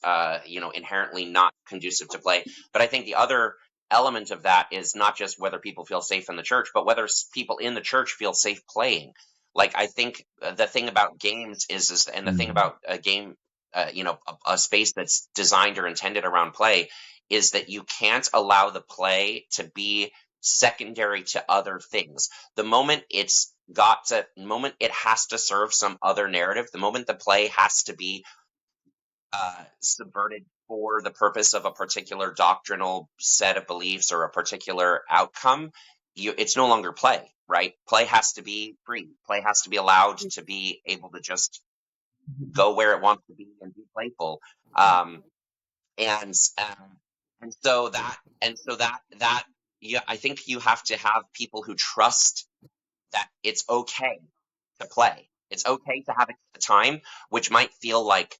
inherently not conducive to play. But I think the other element of that is not just whether people feel safe in the church, but whether people in the church feel safe playing. Like, I think the thing about games is and the thing Mm. about a game, a space that's designed or intended around play, is that you can't allow the play to be secondary to other things. The moment it has to serve some other narrative, the moment the play has to be subverted for the purpose of a particular doctrinal set of beliefs or a particular outcome, it's no longer play, right? Play has to be free. Play has to be allowed to be able to just go where it wants to be and be playful. Um, and um, and so that yeah, I think you have to have people who trust that it's okay to play. It's okay to have a time which might feel like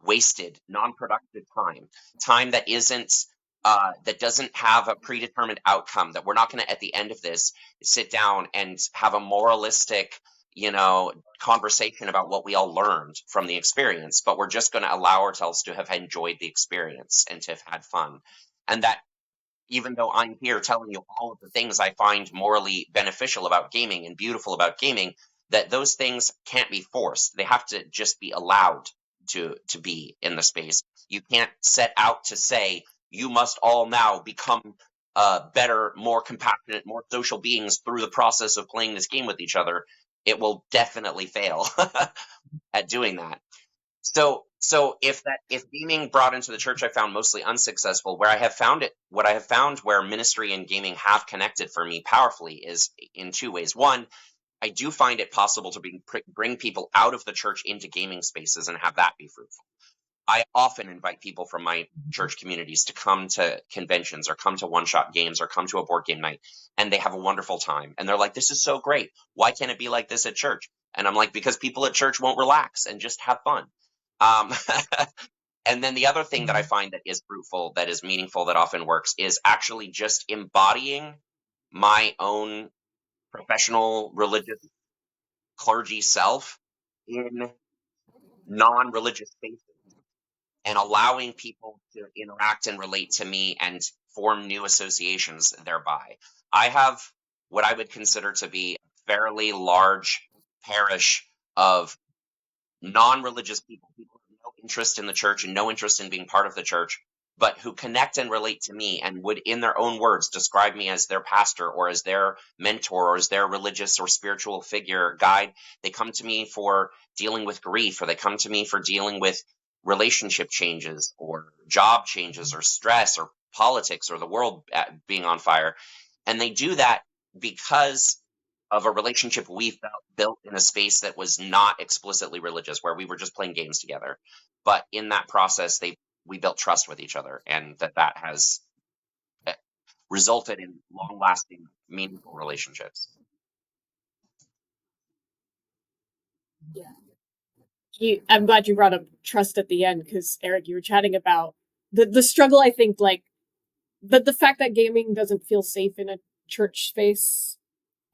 wasted, non-productive time that isn't that doesn't have a predetermined outcome. That we're not going to, at the end of this, sit down and have a moralistic, conversation about what we all learned from the experience, but we're just going to allow ourselves to have enjoyed the experience and to have had fun. And that, even though I'm here telling you all of the things I find morally beneficial about gaming and beautiful about gaming, that those things can't be forced. They have to just be allowed to be in the space. You can't set out to say you must all now become better, more compassionate, more social beings through the process of playing this game with each other. It will definitely fail at doing that. So if gaming brought into the church, I found mostly unsuccessful. Where I have found it, what I have found where ministry and gaming have connected for me powerfully is in two ways. One, I do find it possible to bring people out of the church into gaming spaces and have that be fruitful. I often invite people from my church communities to come to conventions or come to one-shot games or come to a board game night, and they have a wonderful time. And they're like, this is so great. Why can't it be like this at church? And I'm like, because people at church won't relax and just have fun. Um, and then the other thing that I find that is fruitful, that is meaningful, that often works is actually just embodying my own professional religious clergy self in non-religious spaces and allowing people to interact and relate to me and form new associations thereby. I have what I would consider to be a fairly large parish of non-religious people, people with no interest in the church and no interest in being part of the church, but who connect and relate to me and would, in their own words, describe me as their pastor or as their mentor or as their religious or spiritual figure guide. They come to me for dealing with grief, or they come to me for dealing with relationship changes or job changes or stress or politics or the world being on fire. And they do that because of a relationship we built in a space that was not explicitly religious, where we were just playing games together. But in that process, we built trust with each other, and that has resulted in long-lasting, meaningful relationships. Yeah. I'm glad you brought up trust at the end, because Aric, you were chatting about the struggle. I think like the fact that gaming doesn't feel safe in a church space,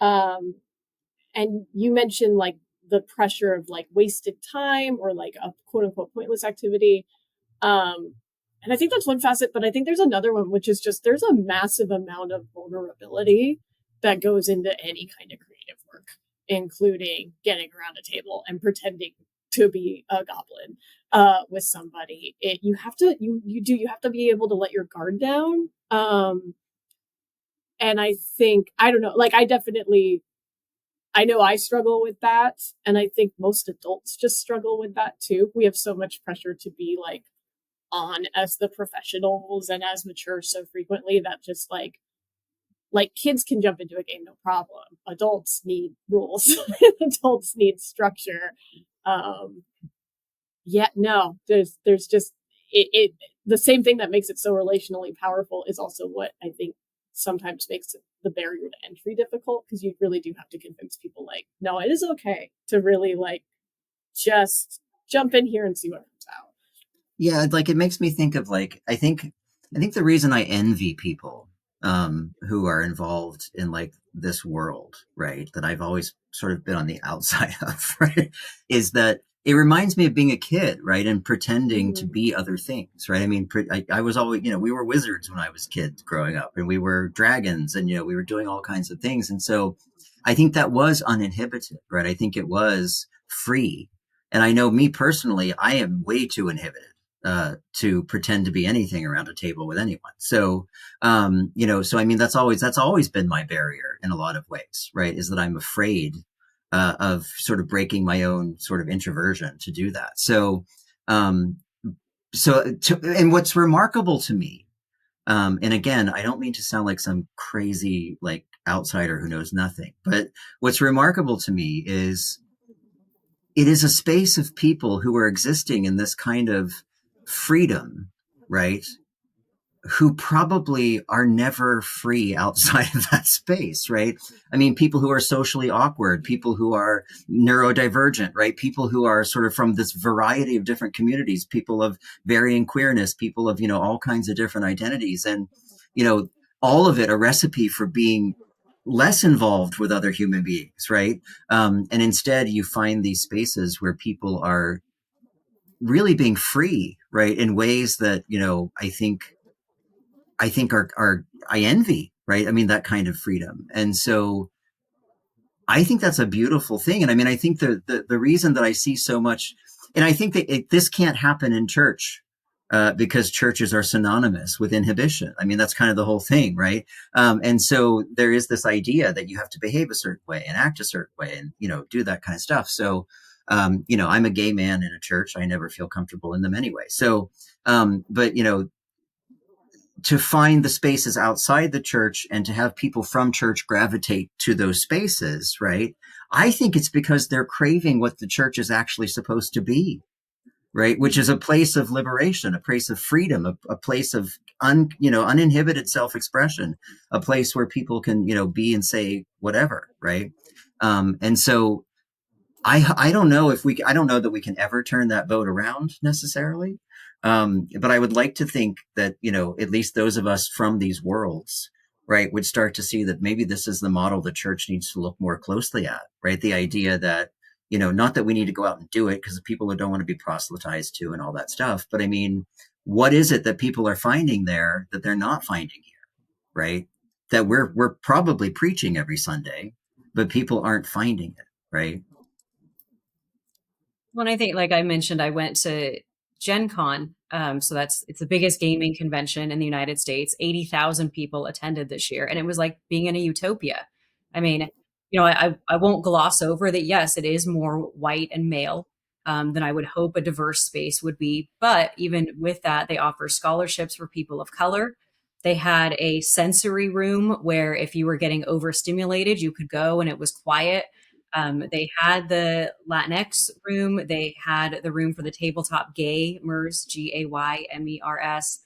and you mentioned like the pressure of like wasted time or like a quote unquote pointless activity. And I think that's one facet, but I think there's another one, which is just there's a massive amount of vulnerability that goes into any kind of creative work, including getting around a table and pretending to be a goblin with somebody. You have to you have to be able to let your guard down. And I think, I don't know, like I know I struggle with that, and I think most adults just struggle with that too. We have so much pressure to be like on as the professionals and as mature so frequently that just like kids can jump into a game no problem. Adults need rules. Adults need structure. Yet no, there's just it the same thing that makes it so relationally powerful is also what I think sometimes makes the barrier to entry difficult, because you really do have to convince people like, no, it is okay to really like just jump in here and see what comes out. Yeah, like it makes me think of like I think the reason I envy people who are involved in like this world, right, that I've always sort of been on the outside of, right, is that it reminds me of being a kid, right, and pretending to be other things, right? I mean, I was always, you know, we were wizards when I was kids growing up, and we were dragons, and you know, we were doing all kinds of things, and so I think that was uninhibited, right? I think it was free, and I know me personally, I am way too inhibited to pretend to be anything around a table with anyone. So, you know, so I mean, that's always been my barrier in a lot of ways, right? Is that I'm afraid of sort of breaking my own sort of introversion to do that. So, and what's remarkable to me, and again, I don't mean to sound like some crazy like outsider who knows nothing, but what's remarkable to me is it is a space of people who are existing in this kind of freedom, right? Who probably are never free outside of that space, right? I mean, people who are socially awkward, people who are neurodivergent, right? People who are sort of from this variety of different communities, people of varying queerness, people of, you know, all kinds of different identities. And, you know, all of it a recipe for being less involved with other human beings, right? And instead you find these spaces where people are really being free, right? In ways that, you know, I think are I envy, right? I mean, that kind of freedom. And so I think that's a beautiful thing. And I mean, I think the reason that I see so much, and I think that this can't happen in church, because churches are synonymous with inhibition. I mean, that's kind of the whole thing, right? And so there is this idea that you have to behave a certain way and act a certain way and, you know, do that kind of stuff. So, I'm a gay man in a church. I never feel comfortable in them anyway. So, but to find the spaces outside the church and to have people from church gravitate to those spaces, right? I think it's because they're craving what the church is actually supposed to be, right? Which is a place of liberation, a place of freedom, a place of uninhibited self-expression, a place where people can, be and say whatever, right? And so I don't know I don't know that we can ever turn that boat around necessarily. But I would like to think that, at least those of us from these worlds, right, would start to see that maybe this is the model the church needs to look more closely at, right? The idea that, not that we need to go out and do it because the people who don't want to be proselytized to and all that stuff. But I mean, what is it that people are finding there that they're not finding here, right? That we're probably preaching every Sunday, but people aren't finding it, right? When I think, like I mentioned, I went to Gen Con. So it's the biggest gaming convention in the United States. 80,000 people attended this year, and it was like being in a utopia. I mean, I won't gloss over that. Yes, it is more white and male than I would hope a diverse space would be. But even with that, they offer scholarships for people of color. They had a sensory room where if you were getting overstimulated, you could go and it was quiet. They had the Latinx room. They had the room for the tabletop gamers, GAYMERS.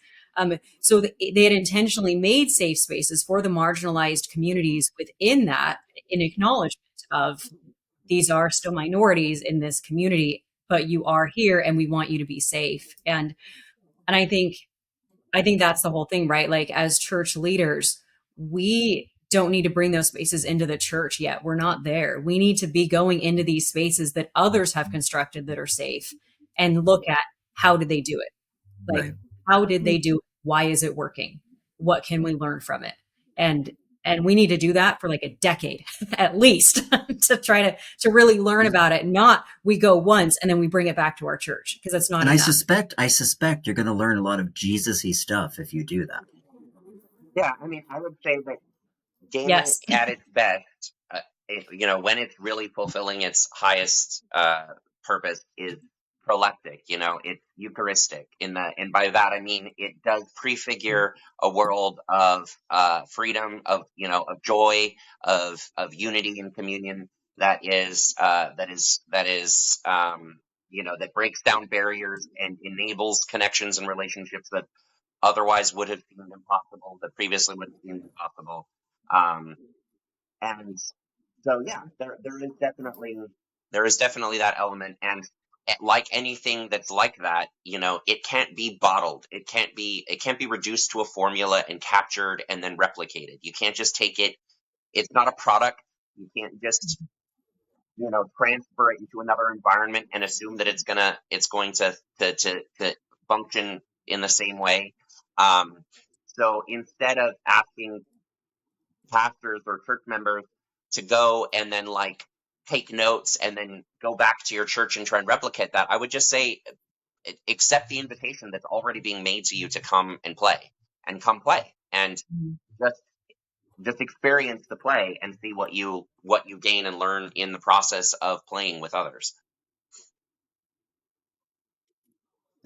So they had intentionally made safe spaces for the marginalized communities within that, in acknowledgement of these are still minorities in this community, but you are here and we want you to be safe. And I think that's the whole thing, right? Like as church leaders, we don't need to bring those spaces into the church yet. We're not there. We need to be going into these spaces that others have constructed that are safe and look at how did they do it? Like, Right. how did they do it? Why is it working? What can we learn from it? And and we need to do that for like a decade at least to try to really learn about it. Not we go once and then we bring it back to our church because that's not And I enough. suspect, I suspect you're going to learn a lot of Jesus-y stuff if you do that. Yeah, I mean, I would say that gaming Yes. at its best, when it's really fulfilling its highest purpose, is proleptic. It's Eucharistic. And by that I mean it does prefigure a world of freedom, of joy, of unity and communion that breaks down barriers and enables connections and relationships that otherwise would have seemed impossible, that previously would have seemed impossible. Um, and so, yeah, there is definitely that element, and like anything that's like that, it can't be bottled. It can't be reduced to a formula and captured and then replicated. You can't just take it. It's not a product. You can't just transfer it into another environment and assume that it's going to function in the same way. Um, so instead of asking pastors or church members to go and then like take notes and then go back to your church and try and replicate that, I would just say accept the invitation that's already being made to you to come and play and come play and just just experience the play and see what you gain and learn in the process of playing with others.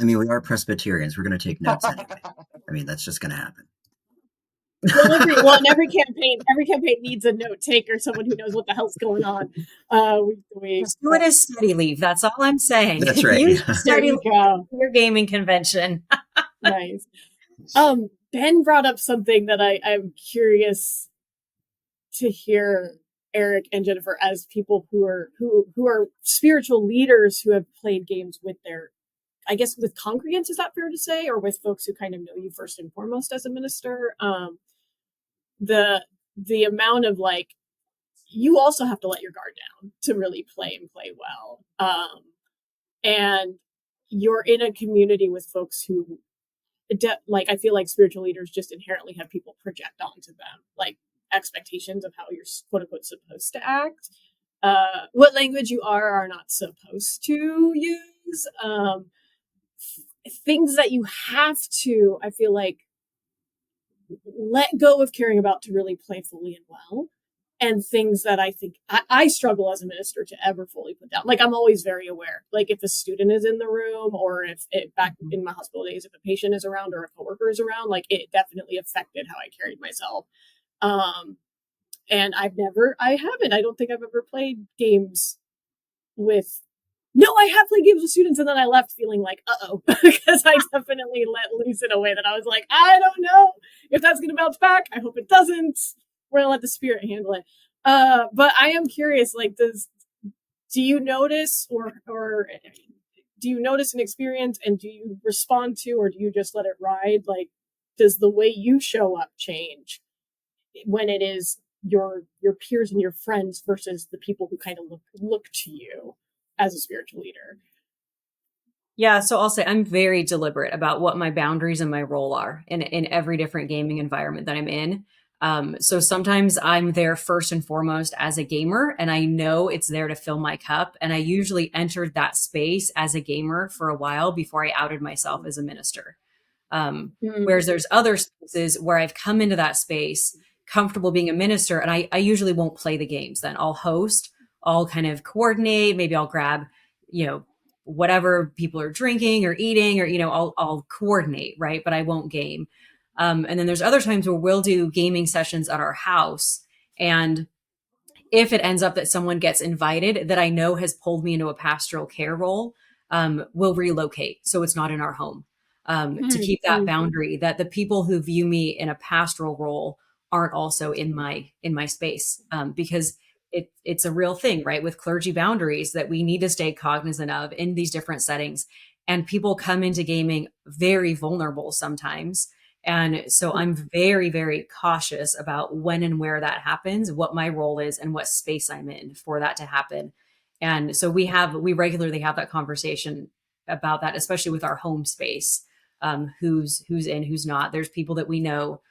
I mean, we are Presbyterians. We're going to take notes anyway. I mean, that's just going to happen. Well, in every campaign needs a note taker, someone who knows what the hell's going on. Just do it as study leave. That's all I'm saying. That's right. Use There study you leave go. for your gaming convention. Nice. Ben brought up something that I'm curious to hear Aric and Jennifer as people who are spiritual leaders who have played games with their, I guess, with congregants, is that fair to say, or with folks who kind of know you first and foremost as a minister? The amount of like, you also have to let your guard down to really play and play well. And you're in a community with folks who, like, I feel like spiritual leaders just inherently have people project onto them, like expectations of how you're quote unquote supposed to act, what language you are not supposed to use, things that you have to, I feel like, let go of caring about to really play fully and well. and things that I think I struggle as a minister to ever fully put down. Like, I'm always very aware, like if a student is in the room, or if it, back in my hospital days, if a patient is around or a coworker is around, like it definitely affected how I carried myself. And I don't think I've ever played games with, no, I have played games with students, and then I left feeling like, uh-oh, because I definitely let loose in a way that I was like, I don't know if that's going to bounce back. I hope it doesn't. We're going to let the spirit handle it. But I am curious, like, do you notice or do you notice an experience, and do you respond to, or do you just let it ride? Like, does the way you show up change when it is your peers and your friends versus the people who kind of look to you as a spiritual leader? Yeah, so I'll say I'm very deliberate about what my boundaries and my role are in every different gaming environment that I'm in. So sometimes I'm there first and foremost as a gamer, and I know it's there to fill my cup. And I usually entered that space as a gamer for a while before I outed myself as a minister. Whereas there's other spaces where I've come into that space comfortable being a minister, and I usually won't play the games. Then I'll host, I'll kind of coordinate, maybe I'll grab, whatever people are drinking or eating, or, I'll coordinate, right? But I won't game. And then there's other times where we'll do gaming sessions at our house. And if it ends up that someone gets invited that I know has pulled me into a pastoral care role, we'll relocate. So it's not in our home, to keep that boundary that the people who view me in a pastoral role aren't also in my space, because it's a real thing, right? With clergy boundaries that we need to stay cognizant of in these different settings. And people come into gaming very vulnerable sometimes. And so I'm very, very cautious about when and where that happens, what my role is, and what space I'm in for that to happen. And so we regularly have that conversation about that, especially with our home space, who's in, who's not. There's people that we know,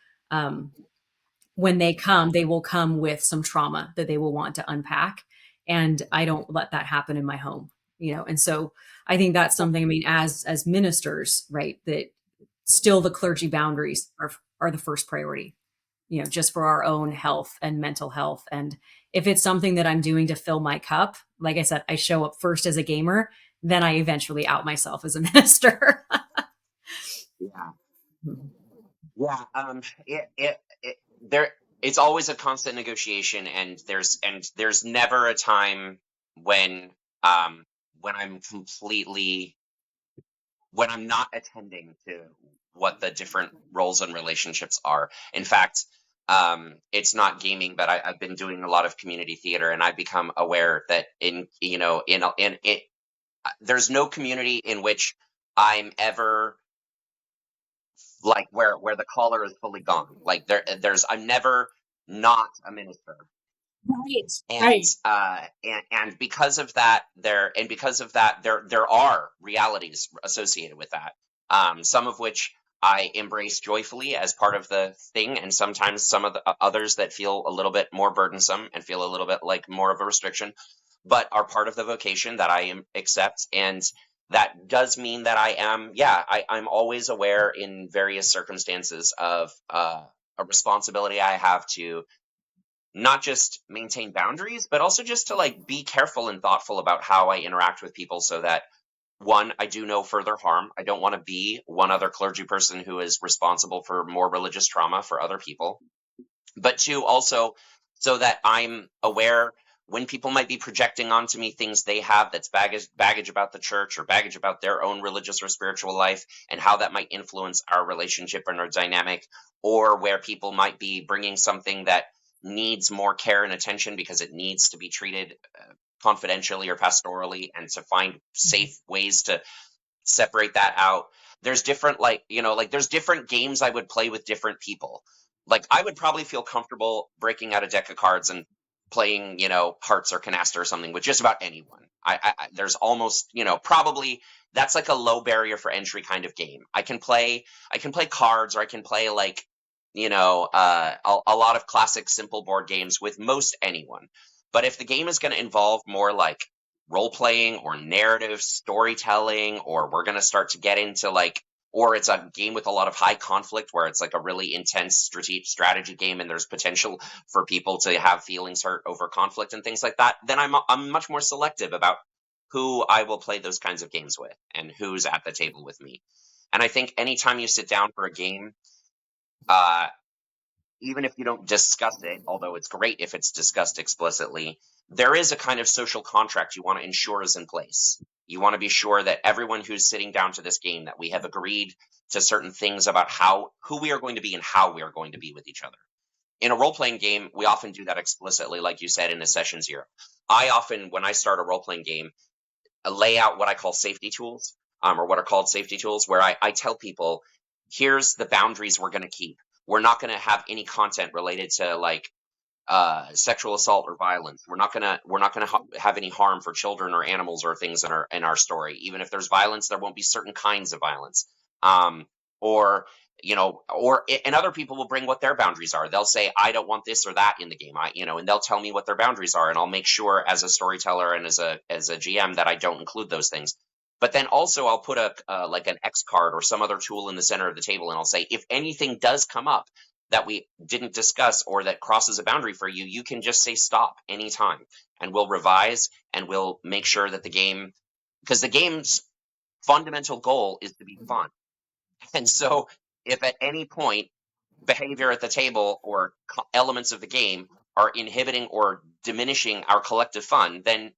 when they come, they will come with some trauma that they will want to unpack. And I don't let that happen in my home, And so I think that's something, I mean, as ministers, right, that still the clergy boundaries are the first priority, just for our own health and mental health. And if it's something that I'm doing to fill my cup, like I said, I show up first as a gamer, then I eventually out myself as a minister. Yeah. Yeah. There, it's always a constant negotiation, and there's never a time when, when I'm completely, when I'm not attending to what the different roles and relationships are. In fact, it's not gaming, but I've been doing a lot of community theater, and I've become aware that in it, there's no community in which I'm ever like where the collar is fully gone. Like I'm never not a minister. Right. And Right. because of that, there are realities associated with that. Some of which I embrace joyfully as part of the thing, and sometimes some of the others that feel a little bit more burdensome and feel a little bit like more of a restriction, but are part of the vocation that I accept. And that does mean that I'm always aware in various circumstances of a responsibility I have to not just maintain boundaries, but also just to like be careful and thoughtful about how I interact with people, so that one, I do no further harm. I don't want to be one other clergy person who is responsible for more religious trauma for other people. But two, also so that I'm aware when people might be projecting onto me things they have that's baggage about the church, or baggage about their own religious or spiritual life, and how that might influence our relationship and our dynamic, or where people might be bringing something that needs more care and attention because it needs to be treated confidentially or pastorally, and to find safe ways to separate that out. There's different, there's different games I would play with different people. Like, I would probably feel comfortable breaking out a deck of cards and playing, hearts or canasta or something with just about anyone. There's almost, probably that's like a low barrier for entry kind of game. I can play cards, or I can play like, a lot of classic simple board games with most anyone. But if the game is going to involve more like role playing or narrative storytelling, or we're going to start to get into like or it's a game with a lot of high conflict where it's like a really intense strategy game and there's potential for people to have feelings hurt over conflict and things like that, then I'm much more selective about who I will play those kinds of games with and who's at the table with me. And I think anytime you sit down for a game, uh, even if you don't discuss it, although it's great if it's discussed explicitly, there is a kind of social contract you want to ensure is in place. You want to be sure that everyone who's sitting down to this game, that we have agreed to certain things about who we are going to be and how we are going to be with each other. In a role-playing game, we often do that explicitly, like you said, in a session zero. I often, when I start a role-playing game, lay out what I call safety tools, or what are called safety tools, where I tell people, here's the boundaries we're going to keep. We're not going to have any content related to like sexual assault or violence. We're not gonna have any harm for children or animals or things in our story. Even if there's violence, there won't be certain kinds of violence. Or and other people will bring what their boundaries are. They'll say, I don't want this or that in the game. And they'll tell me what their boundaries are, and I'll make sure as a storyteller and as a GM that I don't include those things. But then also I'll put like an X card or some other tool in the center of the table, and I'll say, if anything does come up that we didn't discuss or that crosses a boundary for you, you can just say stop anytime, and we'll revise and we'll make sure that because the game's fundamental goal is to be fun. And so if at any point behavior at the table or elements of the game are inhibiting or diminishing our collective fun, then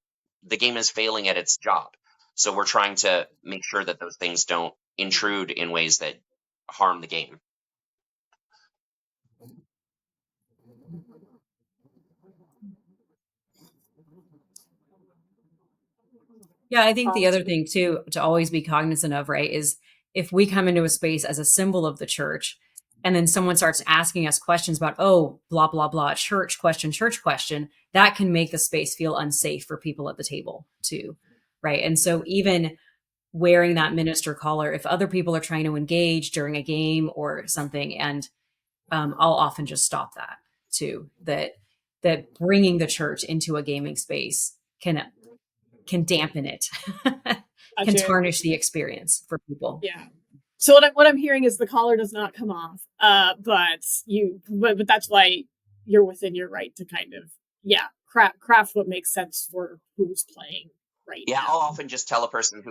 the game is failing at its job. So we're trying to make sure that those things don't intrude in ways that harm the game. Yeah, I think the other thing too to always be cognizant of, right, is if we come into a space as a symbol of the church and then someone starts asking us questions about, oh, blah, blah, blah, church question, that can make the space feel unsafe for people at the table too. Right. And so even wearing that minister collar, if other people are trying to engage during a game or something, and I'll often just stop that too, that bringing the church into a gaming space can dampen it, can tarnish the experience for people. Yeah. So what I'm hearing is the collar does not come off, but that's why you're within your right to kind of craft what makes sense for who's playing right now. I'll often just tell a person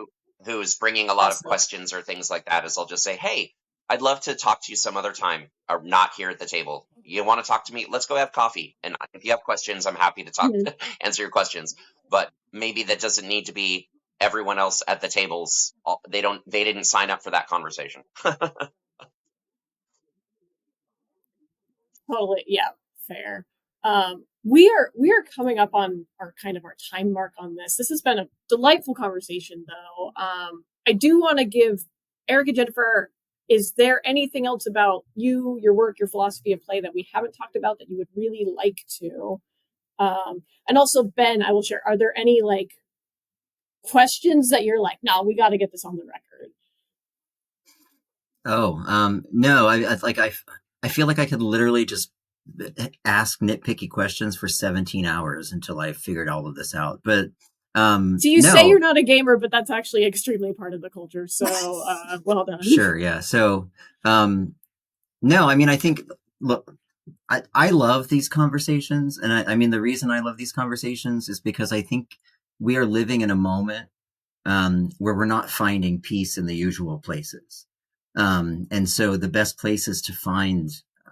who's bringing a lot of questions or things like that, is I'll just say, hey, I'd love to talk to you some other time, or not here at the table. You want to talk to me? Let's go have coffee. And if you have questions, I'm happy to talk, answer your questions. But maybe that doesn't need to be everyone else at the tables. They didn't sign up for that conversation. Totally. Yeah. Fair. We are coming up on our time mark on this. This has been a delightful conversation, though. I do want to give Aric and Jennifer, is there anything else about you, your work, your philosophy of play that we haven't talked about that you would really like to? And also, Ben, I will share, are there any questions that you're like, no, we got to get this on the record? No, I feel like I could literally just ask nitpicky questions for 17 hours until I figured all of this out. But so you say you're not a gamer, but that's actually extremely part of the culture. So well done. Sure, yeah. So no, I mean, I think, look, I love these conversations, and I mean, the reason I love these conversations is because I think we are living in a moment where we're not finding peace in the usual places. And so the best places to find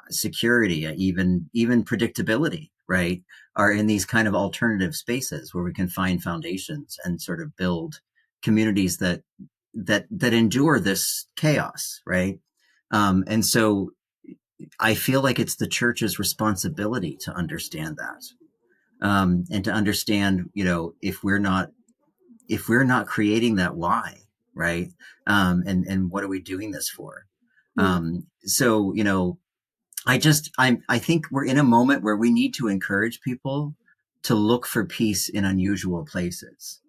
security, even predictability, right, are in these kind of alternative spaces where we can find foundations and sort of build communities that endure this chaos, right? And so I feel like it's the church's responsibility to understand that, and to understand, if we're not creating that, why, right? And what are we doing this for? So, I think we're in a moment where we need to encourage people to look for peace in unusual places,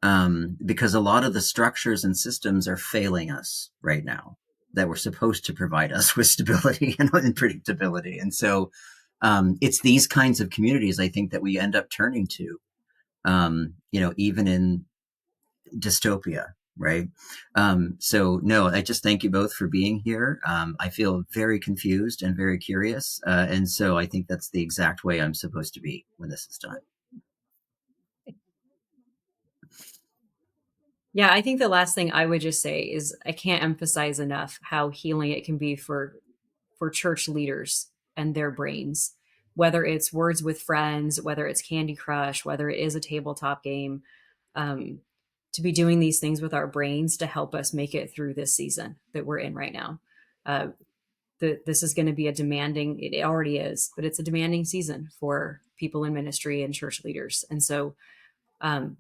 because a lot of the structures and systems are failing us right now that were supposed to provide us with stability and predictability. And so it's these kinds of communities, I think, that we end up turning to, even in dystopia, right? So no, I just thank you both for being here. I feel very confused and very curious, and so I think that's the exact way I'm supposed to be when this is done. Yeah, I think the last thing I would just say is I can't emphasize enough how healing it can be for church leaders and their brains, whether it's Words with Friends, whether it's Candy Crush, whether it is a tabletop game, um, to be doing these things with our brains to help us make it through this season that we're in right now. Uh, this is going to be a demanding, it already is, but it's a demanding season for people in ministry and church leaders. And so um,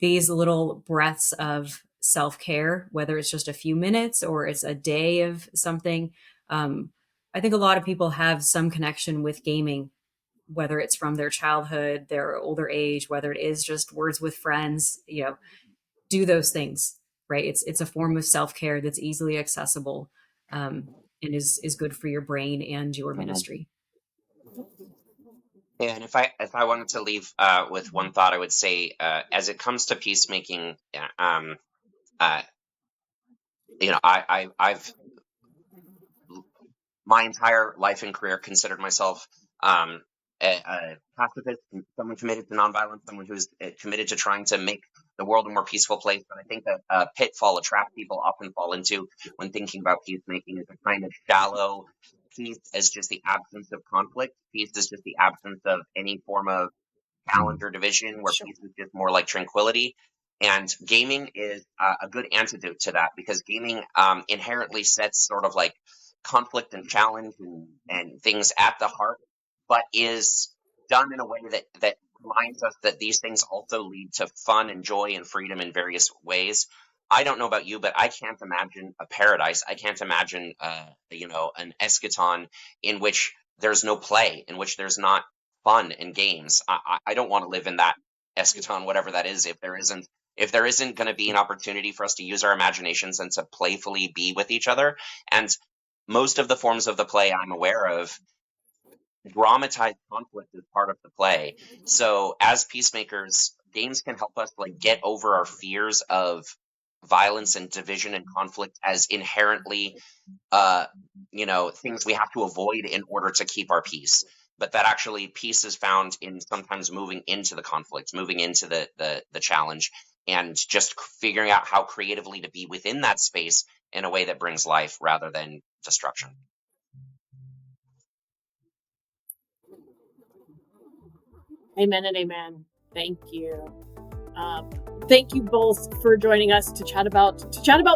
these little breaths of self care, whether it's just a few minutes or it's a day of something. I think a lot of people have some connection with gaming, whether it's from their childhood, their older age, whether it is just Words with Friends. Do those things, right? It's a form of self care that's easily accessible, and is good for your brain and your Mhm. ministry. And if I wanted to leave with one thought, I would say, as it comes to peacemaking, uh, I've my entire life and career considered myself a pacifist, someone committed to nonviolence, someone who's committed to trying to make the world a more peaceful place. But I think that a pitfall, a trap people often fall into when thinking about peacemaking, is a kind of shallow peace as just the absence of conflict. Peace is just the absence of any form of challenge Mm. or division, where Sure. peace is just more like tranquility. And gaming is a good antidote to that, because gaming inherently sets sort of like conflict and challenge and things at the heart, but is done in a way that reminds us that these things also lead to fun and joy and freedom in various ways. I don't know about you, but I can't imagine a paradise. I can't imagine, an eschaton in which there's no play, in which there's not fun and games. I don't want to live in that eschaton, whatever that is, if there isn't going to be an opportunity for us to use our imaginations and to playfully be with each other. And most of the forms of the play I'm aware of dramatize conflict as part of the play. So as peacemakers, games can help us like get over our fears of violence and division and conflict as inherently uh, things we have to avoid in order to keep our peace. But that actually peace is found in sometimes moving into the conflict, moving into the challenge, and just figuring out how creatively to be within that space in a way that brings life rather than destruction. Amen and amen. Thank you. Um, Thank you both for joining us to chat about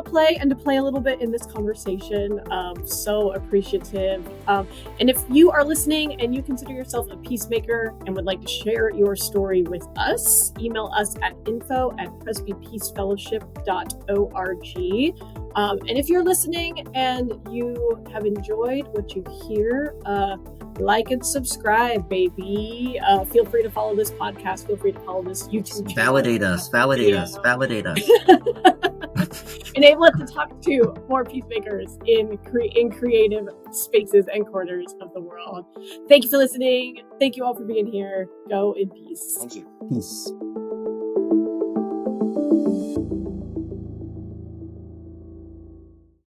play and to play a little bit in this conversation. So appreciative. And if you are listening and you consider yourself a peacemaker and would like to share your story with us, email us at info@presbypeacefellowship.org. And if you're listening and you have enjoyed what you hear, like and subscribe, baby. Feel free to follow this podcast. Feel free to follow this YouTube channel. Validate us, validate us, validate us. Enable us to talk to more peacemakers in creative spaces and corners of the world. Thank you for listening. Thank you all for being here. Go in peace. Thank you. Peace.